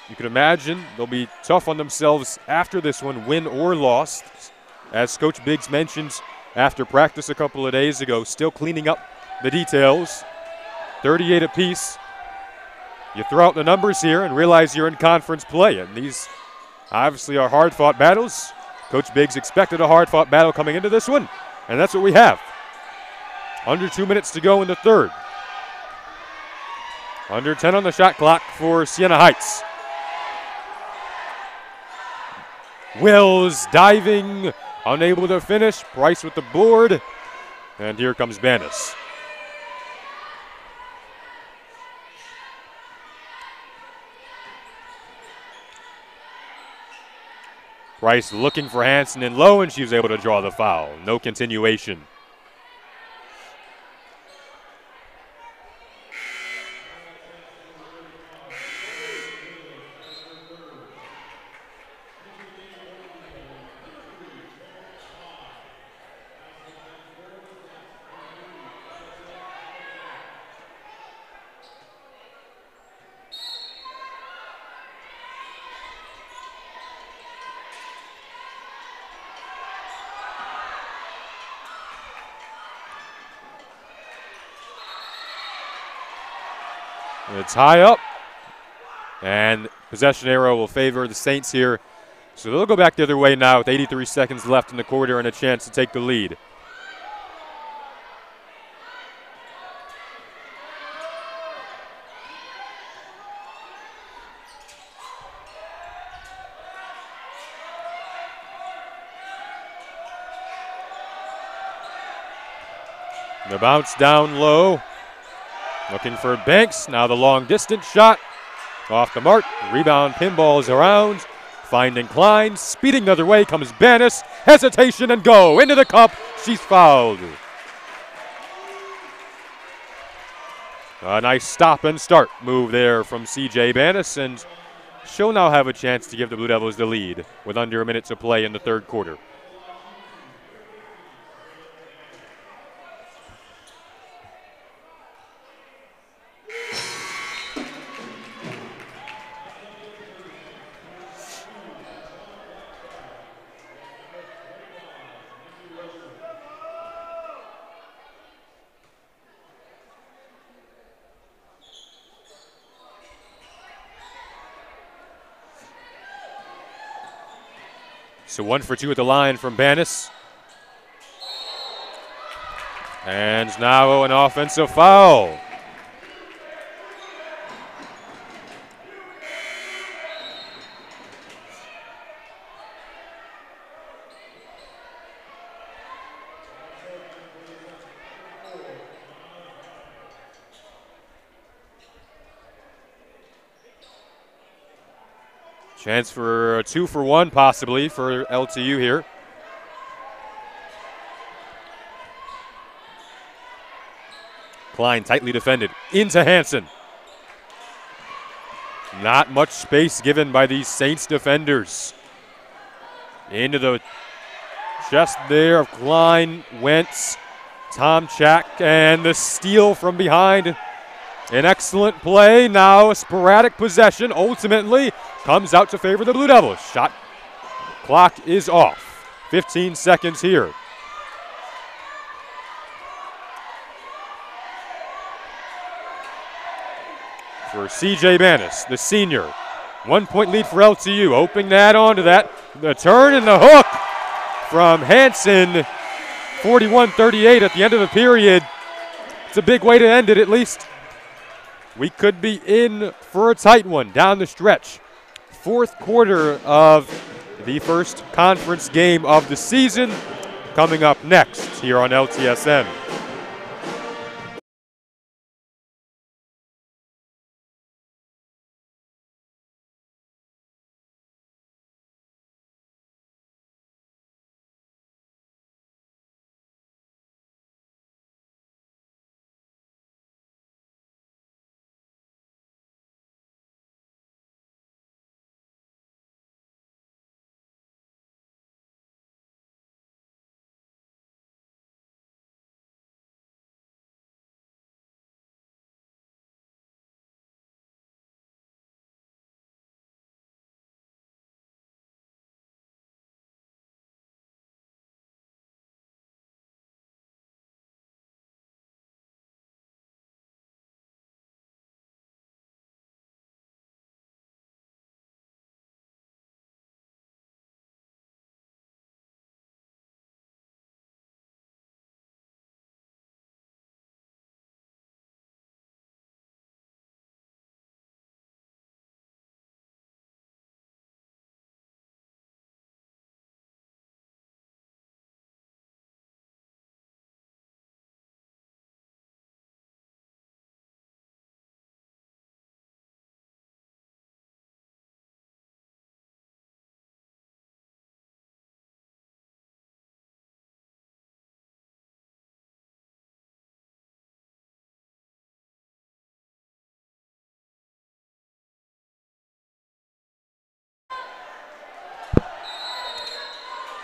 You can imagine they'll be tough on themselves after this one, win or lost. As Coach Biggs mentioned after practice a couple of days ago, still cleaning up the details. 38 apiece. You throw out the numbers here and realize you're in conference play, and these obviously are hard-fought battles. Coach Biggs expected a hard-fought battle coming into this one, and that's what we have. Under 2 minutes to go in the third. Under 10 on the shot clock for Siena Heights. Wills diving, unable to finish. Price with the board. And here comes Banis. Price looking for Hanson in low, and she was able to draw the foul. No continuation. It's high up, and possession arrow will favor the Saints here. So they'll go back the other way now with 83 seconds left in the quarter and a chance to take the lead. The bounce down low. Looking for Banks. Now the long distance shot. Off the mark. Rebound pinballs around. Finding Klein. Speeding the other way comes Banis. Hesitation and go. Into the cup. She's fouled. A nice stop and start move there from C.J. Banis. And she'll now have a chance to give the Blue Devils the lead with under a minute to play in the third quarter. So 1 for 2 at the line from Banis. And now an offensive foul. Chance for a 2-for-1 possibly for LTU here. Klein tightly defended into Hanson. Not much space given by these Saints defenders. Into the chest there of Klein, Wentz, Tomczak, and the steal from behind. An excellent play. Now a sporadic possession ultimately comes out to favor the Blue Devils. Shot clock is off. 15 seconds here. For C.J. Banis, the senior. 1 point lead for LTU. Opening that onto that. The turn and the hook from Hansen. 41-38 at the end of the period. It's a big way to end it, at least. We could be in for a tight one down the stretch. Fourth quarter of the first conference game of the season coming up next here on LTSN.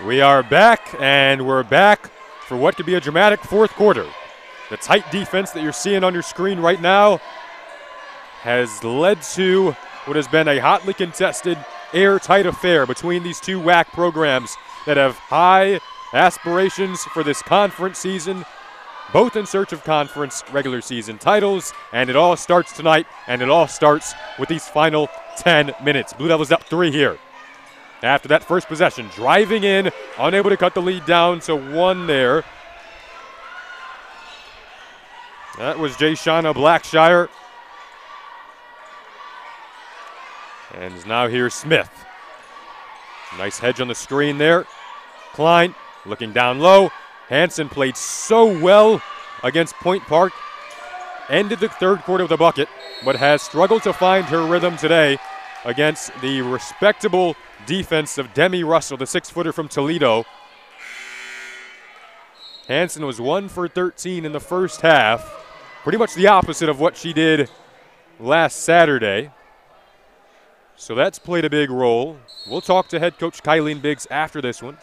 We are back, and we're back for what could be a dramatic fourth quarter. The tight defense that you're seeing on your screen right now has led to what has been a hotly contested, airtight affair between these two WAC programs that have high aspirations for this conference season, both in search of conference regular season titles, and it all starts tonight, and it all starts with these final 10 minutes. Blue Devils up 3 here. After that first possession, driving in, unable to cut the lead down to 1 there. That was Jayshana Blackshire. And now here's Smith. Nice hedge on the screen there. Klein looking down low. Hansen played so well against Point Park. Ended the third quarter with a bucket, but has struggled to find her rhythm today against the respectable defense of Demi Russell, the 6-footer from Toledo. Hansen was 1 for 13 in the first half. Pretty much the opposite of what she did last Saturday. So that's played a big role. We'll talk to head coach Kylene Biggs after this one.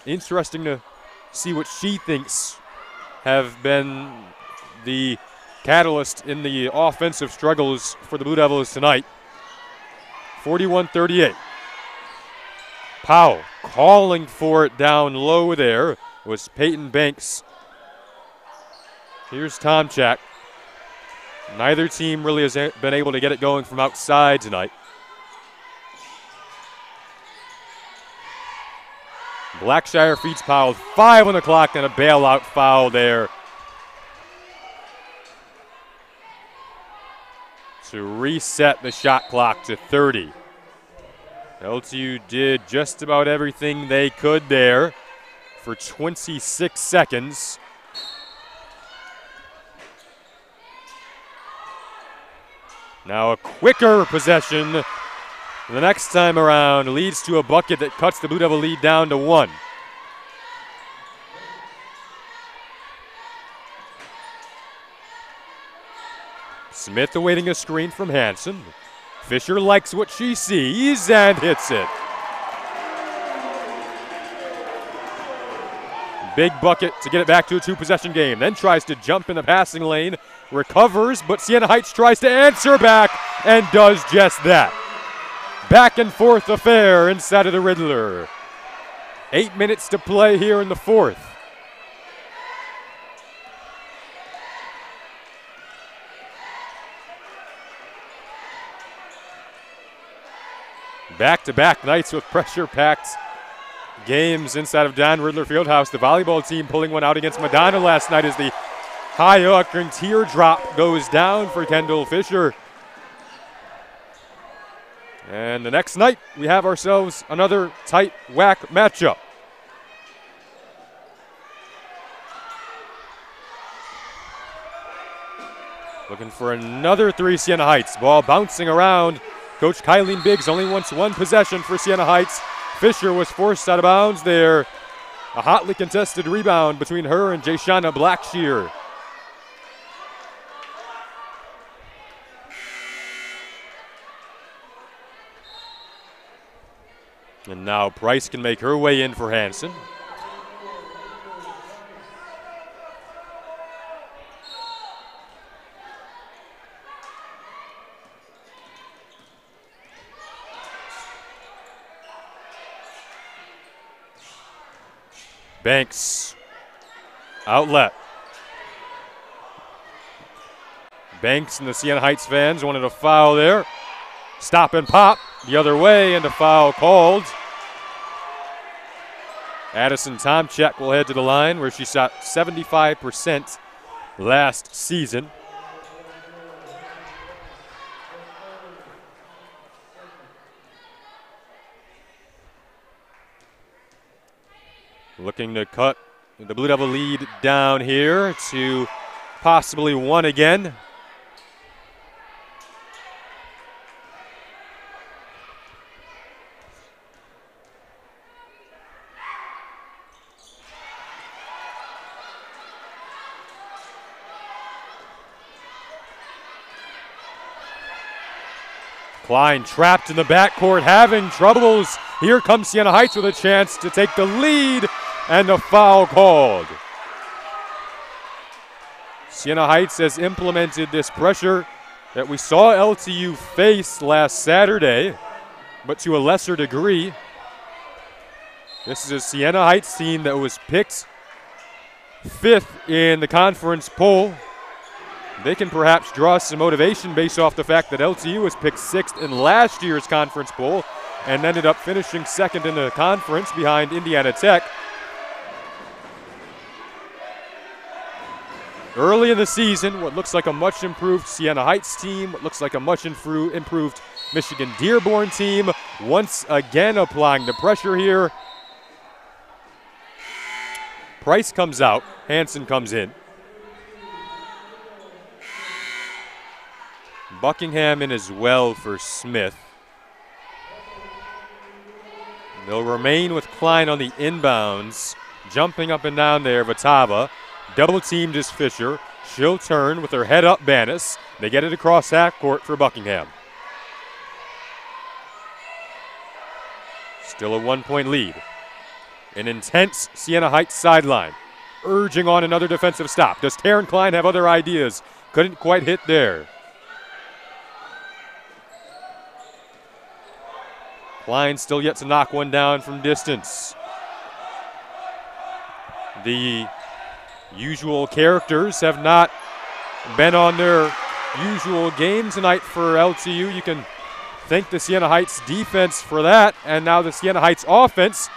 Interesting to see what she thinks have been the catalyst in the offensive struggles for the Blue Devils tonight. 41-38. Powell calling for it down low there was Peyton Banks. Here's Tomczak. Neither team really has been able to get it going from outside tonight. Blackshire feeds Powell. 5 on the clock and a bailout foul there to reset the shot clock to 30. LTU did just about everything they could there for 26 seconds. Now a quicker possession the next time around leads to a bucket that cuts the Blue Devil lead down to 1. Smith awaiting a screen from Hansen. Fisher likes what she sees and hits it. Big bucket to get it back to a two-possession game. Then tries to jump in the passing lane. Recovers, but Siena Heights tries to answer back and does just that. Back and forth affair inside of the Riddler. 8 minutes to play here in the fourth. Back-to-back nights with pressure-packed games inside of Don Riddler Fieldhouse. The volleyball team pulling one out against Madonna last night as the high-octane teardrop goes down for Kendall Fisher. And the next night, we have ourselves another tight whack matchup. Looking for another three, Siena Heights. Ball bouncing around. Coach Kylene Biggs only wants one possession for Siena Heights. Fisher was forced out of bounds there. A hotly contested rebound between her and Jayshana Blackshear. And now Price can make her way in for Hanson. Banks, outlet. Banks and the Siena Heights fans wanted a foul there. Stop and pop the other way, and a foul called. Addison Tomchek will head to the line where she shot 75% last season. Looking to cut the Blue Devil lead down here to possibly one again. Klein trapped in the backcourt, having troubles. Here comes Siena Heights with a chance to take the lead, and a foul called. Siena Heights has implemented this pressure that we saw LTU face last Saturday, but to a lesser degree. This is a Siena Heights team that was picked 5th in the conference poll. They can perhaps draw some motivation based off the fact that LTU was picked 6th in last year's conference poll and ended up finishing 2nd in the conference behind Indiana Tech. Early in the season, what looks like a much improved Siena Heights team, what looks like a much improved Michigan Dearborn team, once again applying the pressure here. Price comes out, Hanson comes in. Buckingham in as well for Smith. They'll remain with Klein on the inbounds. Jumping up and down there, Vatava. Double teamed is Fisher. She'll turn with her head up Banis. They get it across half court for Buckingham. Still a 1-point lead. An intense Siena Heights sideline. Urging on another defensive stop. Does Taryn Klein have other ideas? Couldn't quite hit there. Klein still yet to knock one down from distance. The usual characters have not been on their usual game tonight for LTU. You can thank the Siena Heights defense for that. And now the Siena Heights offense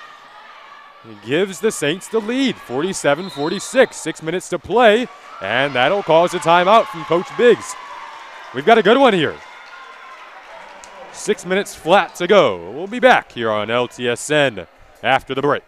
gives the Saints the lead, 47-46. 6 minutes to play, and that'll cause a timeout from Coach Biggs. We've got a good one here. 6 minutes flat to go. We'll be back here on LTSN after the break.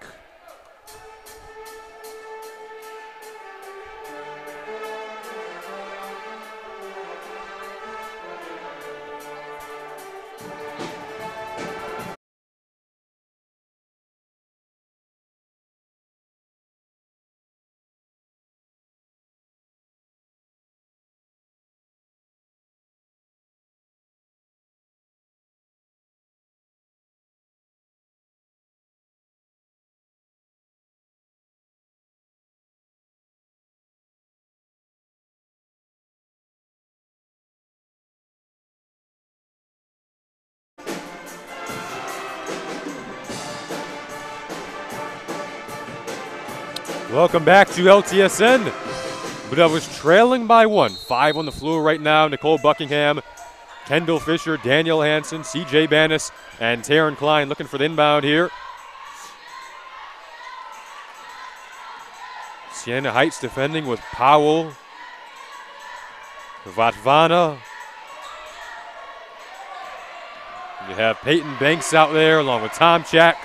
Welcome back to LTSN. Blue Devils trailing by 1. 5 on the floor right now. Nicole Buckingham, Kendall Fisher, Danielle Hansen, CJ Bannis, and Taryn Klein looking for the inbound here. Siena Heights defending with Powell, Vatvana. You have Peyton Banks out there along with Tom Chak.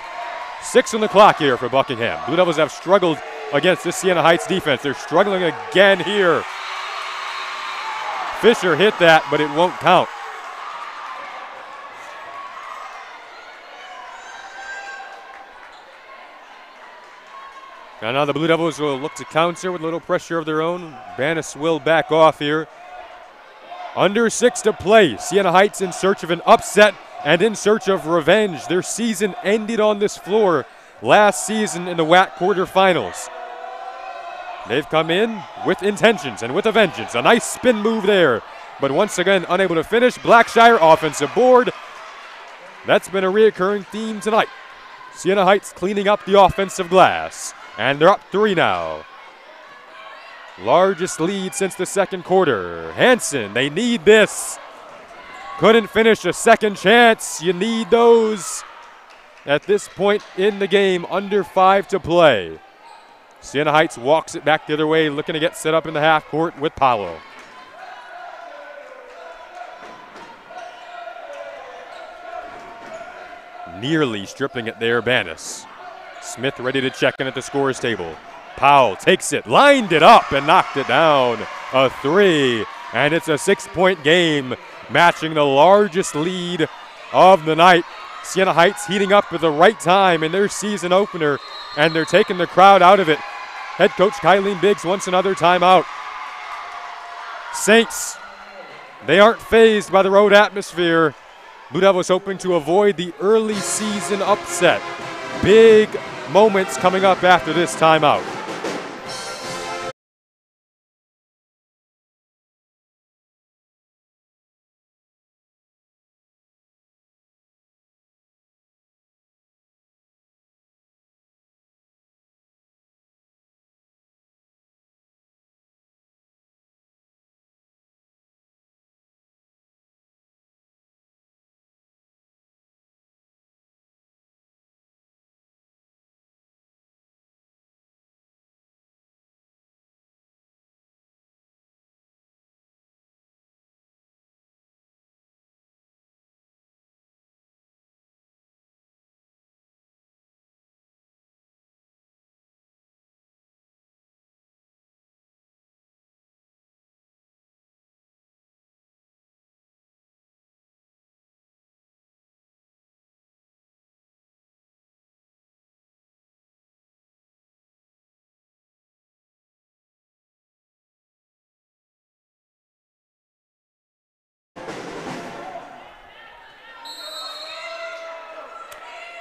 6 on the clock here for Buckingham. Blue Devils have struggled against this Siena Heights defense. They're struggling again here. Fisher hit that, but it won't count. And now the Blue Devils will look to counter with a little pressure of their own. Bannis will back off here. Under 6 to play. Siena Heights in search of an upset and in search of revenge. Their season ended on this floor last season in the WAC quarterfinals. They've come in with intentions and with a vengeance. A nice spin move there, but once again unable to finish. Blackshire offensive board. That's been a reoccurring theme tonight. Siena Heights cleaning up the offensive glass. And they're up 3 now. Largest lead since the second quarter. Hansen, they need this. Couldn't finish a second chance. You need those at this point in the game. Under 5 to play. Siena Heights walks it back the other way, looking to get set up in the half court with Paolo. Nearly stripping it there, Bannis. Smith ready to check in at the scorer's table. Powell takes it, lined it up, and knocked it down. A 3, and it's a 6-point game, matching the largest lead of the night. Siena Heights heating up at the right time in their season opener, and they're taking the crowd out of it. Head coach Kylene Biggs wants another timeout. Saints, they aren't fazed by the road atmosphere. Blue Devils hoping to avoid the early season upset. Big moments coming up after this timeout.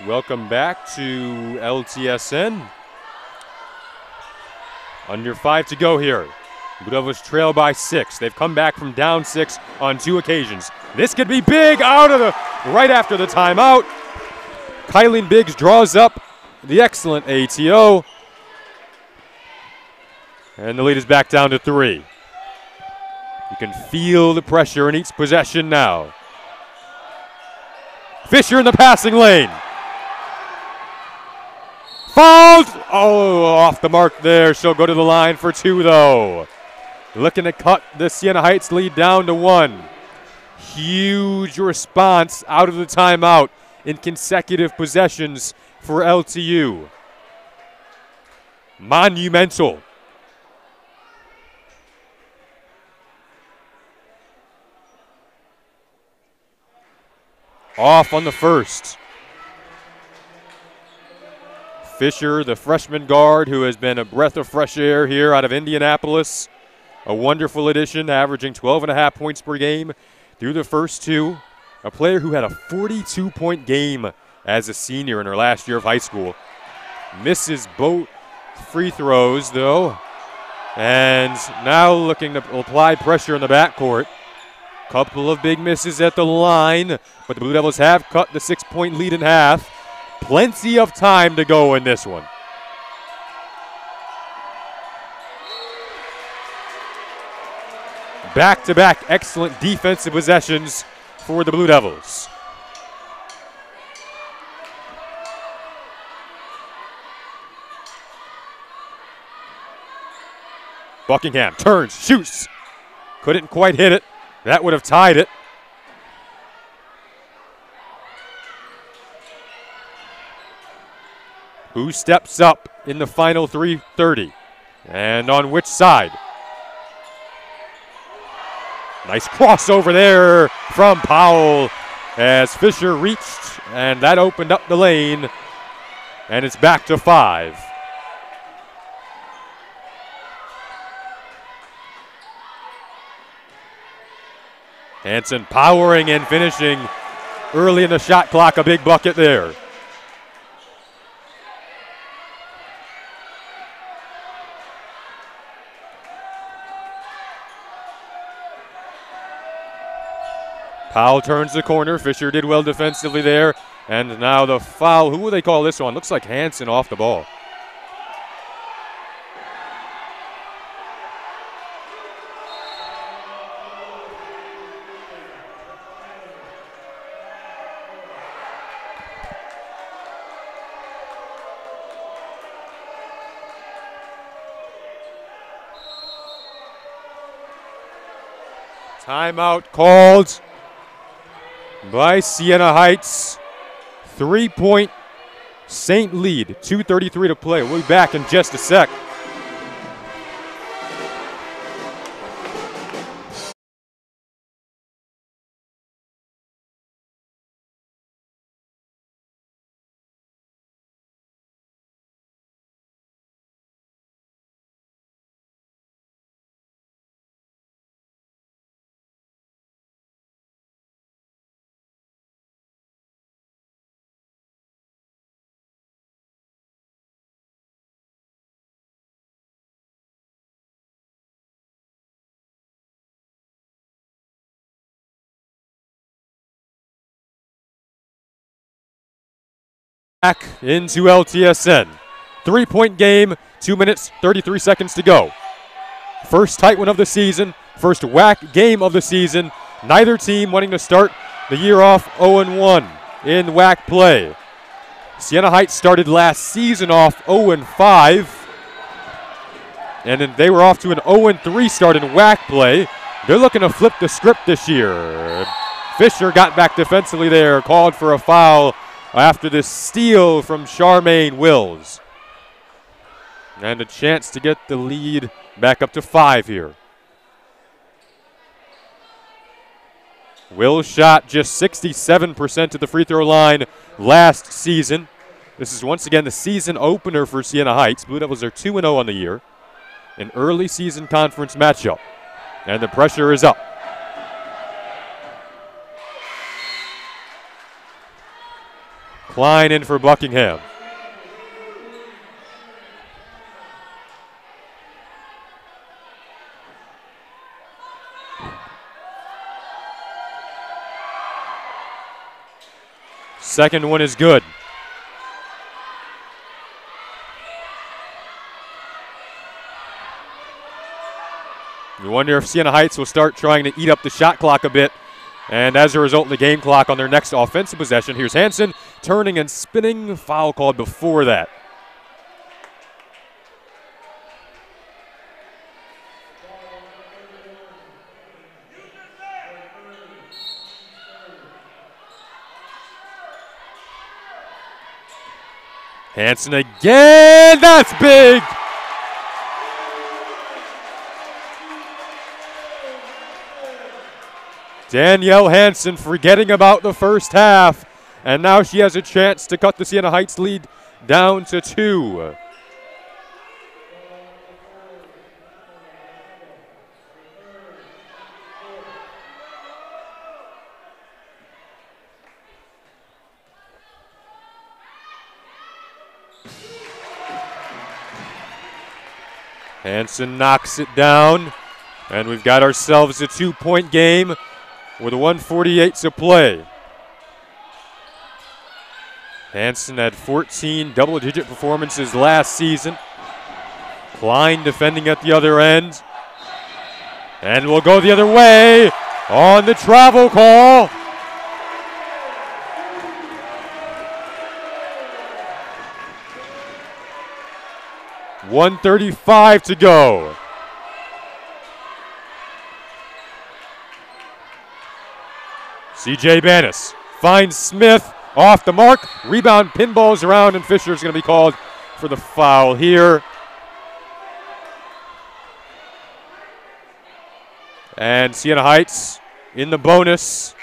Welcome back to LTSN. Under 5 to go here. Blue Devils trail by 6. They've come back from down 6 on 2 occasions. This could be big out of the right after the timeout. Kylene Biggs draws up the excellent ATO. And the lead is back down to 3. You can feel the pressure in each possession now. Fisher in the passing lane. Fouled! Oh, off the mark there. She'll go to the line for 2, though. Looking to cut the Siena Heights lead down to 1. Huge response out of the timeout in consecutive possessions for LTU. Monumental. Off on the first. Fisher, the freshman guard who has been a breath of fresh air here out of Indianapolis. A wonderful addition, averaging 12.5 points per game through the first 2. A player who had a 42-point game as a senior in her last year of high school. Misses both free throws, though. And now looking to apply pressure in the backcourt. Couple of big misses at the line, but the Blue Devils have cut the 6-point lead in half. Plenty of time to go in this one. back-to-back excellent defensive possessions for the Blue Devils. Buckingham turns, shoots. Couldn't quite hit it. That would have tied it. Who steps up in the final 3:30? And on which side? Nice crossover there from Powell as Fisher reached, and that opened up the lane, and it's back to 5. Hansen powering and finishing early in the shot clock, a big bucket there. Powell turns the corner. Fisher did well defensively there. And now the foul. Who will they call this one? Looks like Hansen off the ball. Timeout called by Siena Heights. 3-point Saint lead, 2:33 to play. We'll be back in just a sec. Back into LTSN. 3-point game, 2 minutes, 33 seconds to go. First tight one of the season, first WAC game of the season. Neither team wanting to start the year off 0-1 in WAC play. Siena Heights started last season off 0-5. And then they were off to an 0-3 start in WAC play. They're looking to flip the script this year. Fisher got back defensively there, called for a foul after this steal from Charmaine Wills. And a chance to get the lead back up to 5 here. Wills shot just 67% to the free throw line last season. This is once again the season opener for Siena Heights. Blue Devils are 2-0 on the year. An early season conference matchup. And the pressure is up. Klein in for Buckingham. Second one is good. You wonder if Siena Heights will start trying to eat up the shot clock a bit. And as a result, the game clock on their next offensive possession. Here's Hansen turning and spinning. Foul called before that. Hansen again. That's big. Danielle Hansen forgetting about the first half, and now she has a chance to cut the Siena Heights lead down to 2. Hansen knocks it down, and we've got ourselves a 2-point game with 1:48 to play. Hansen had 14 double-digit performances last season. Klein defending at the other end. And we'll go the other way on the travel call. .135 to go. C.J. Banis finds Smith off the mark. Rebound pinballs around, and Fisher's going to be called for the foul here. And Siena Heights in the bonus.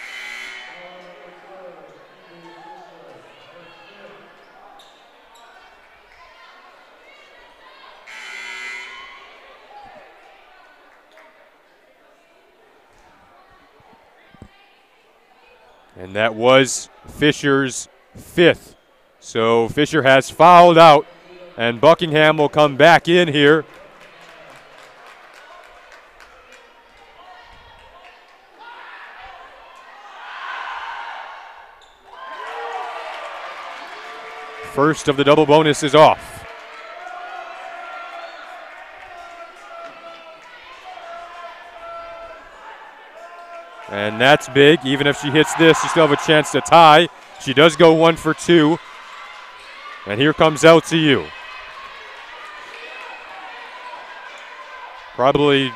And that was Fisher's fifth. So Fisher has fouled out, and Buckingham will come back in here. First of the double bonus is off. And that's big. Even if she hits this, she still have a chance to tie. She does go 1 for 2. And here comes LTU. Probably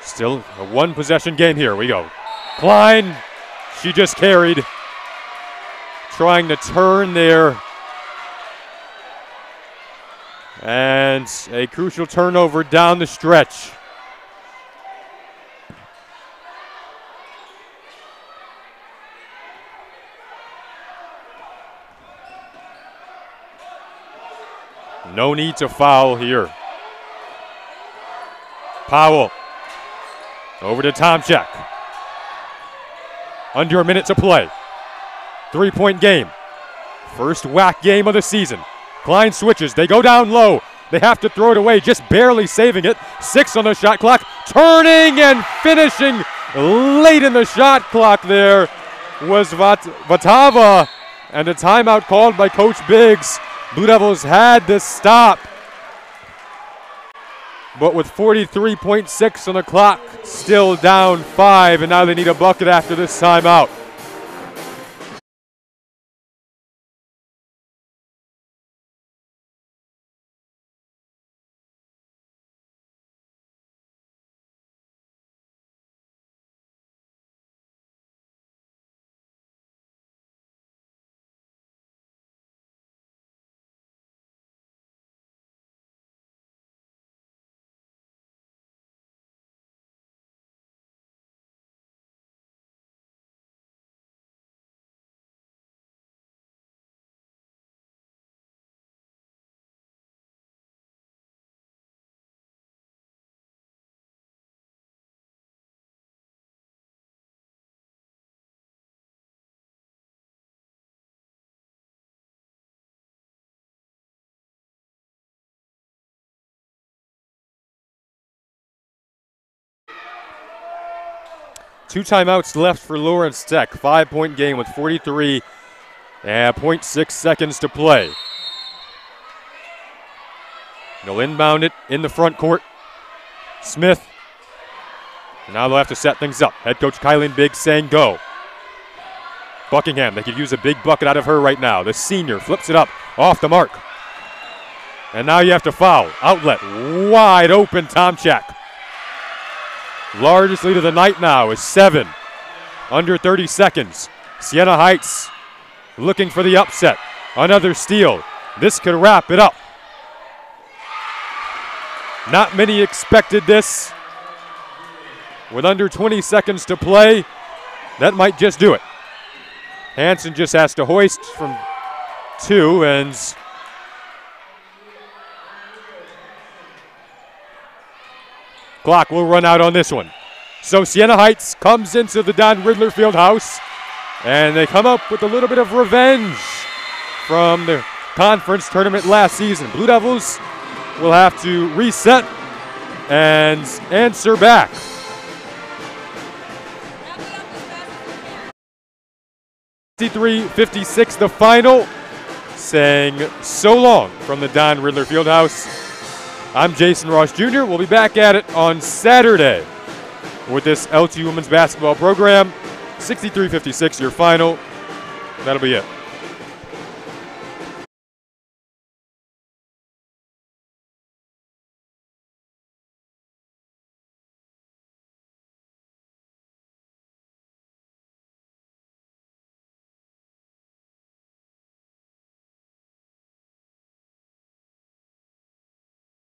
still a one-possession game here. We go. Klein, she just carried. Trying to turn there. And a crucial turnover down the stretch. No need to foul here. Powell over to Tomchak. Under a minute to play. 3-point game. First whack game of the season. Klein switches. They go down low. They have to throw it away, just barely saving it. 6 on the shot clock. Turning and finishing late in the shot clock there was Vatava. And a timeout called by Coach Biggs. Blue Devils had this stop. But with 43.6 on the clock, still down 5, and now they need a bucket after this timeout. Two timeouts left for Lawrence Tech. 5-point game with 43.6 seconds to play. They'll inbound it in the front court. Smith. Now they'll have to set things up. Head coach Kylie Biggs saying go. Buckingham, they could use a big bucket out of her right now. The senior flips it up off the mark. And now you have to foul. Outlet, wide open, Tomchak. Largest lead of the night now is 7. Under 30 seconds. Siena Heights looking for the upset. Another steal. This could wrap it up. Not many expected this. With under 20 seconds to play, that might just do it. Hansen just has to hoist from 2, and clock will run out on this one. So Siena Heights comes into the Don Riddler Fieldhouse, and they come up with a little bit of revenge from the conference tournament last season. Blue Devils will have to reset and answer back. .53-56 the final, saying so long from the Don Riddler Fieldhouse. I'm Jason Ross Jr. We'll be back at it on Saturday with this LTU women's basketball program. 63-56, your final. That'll be it.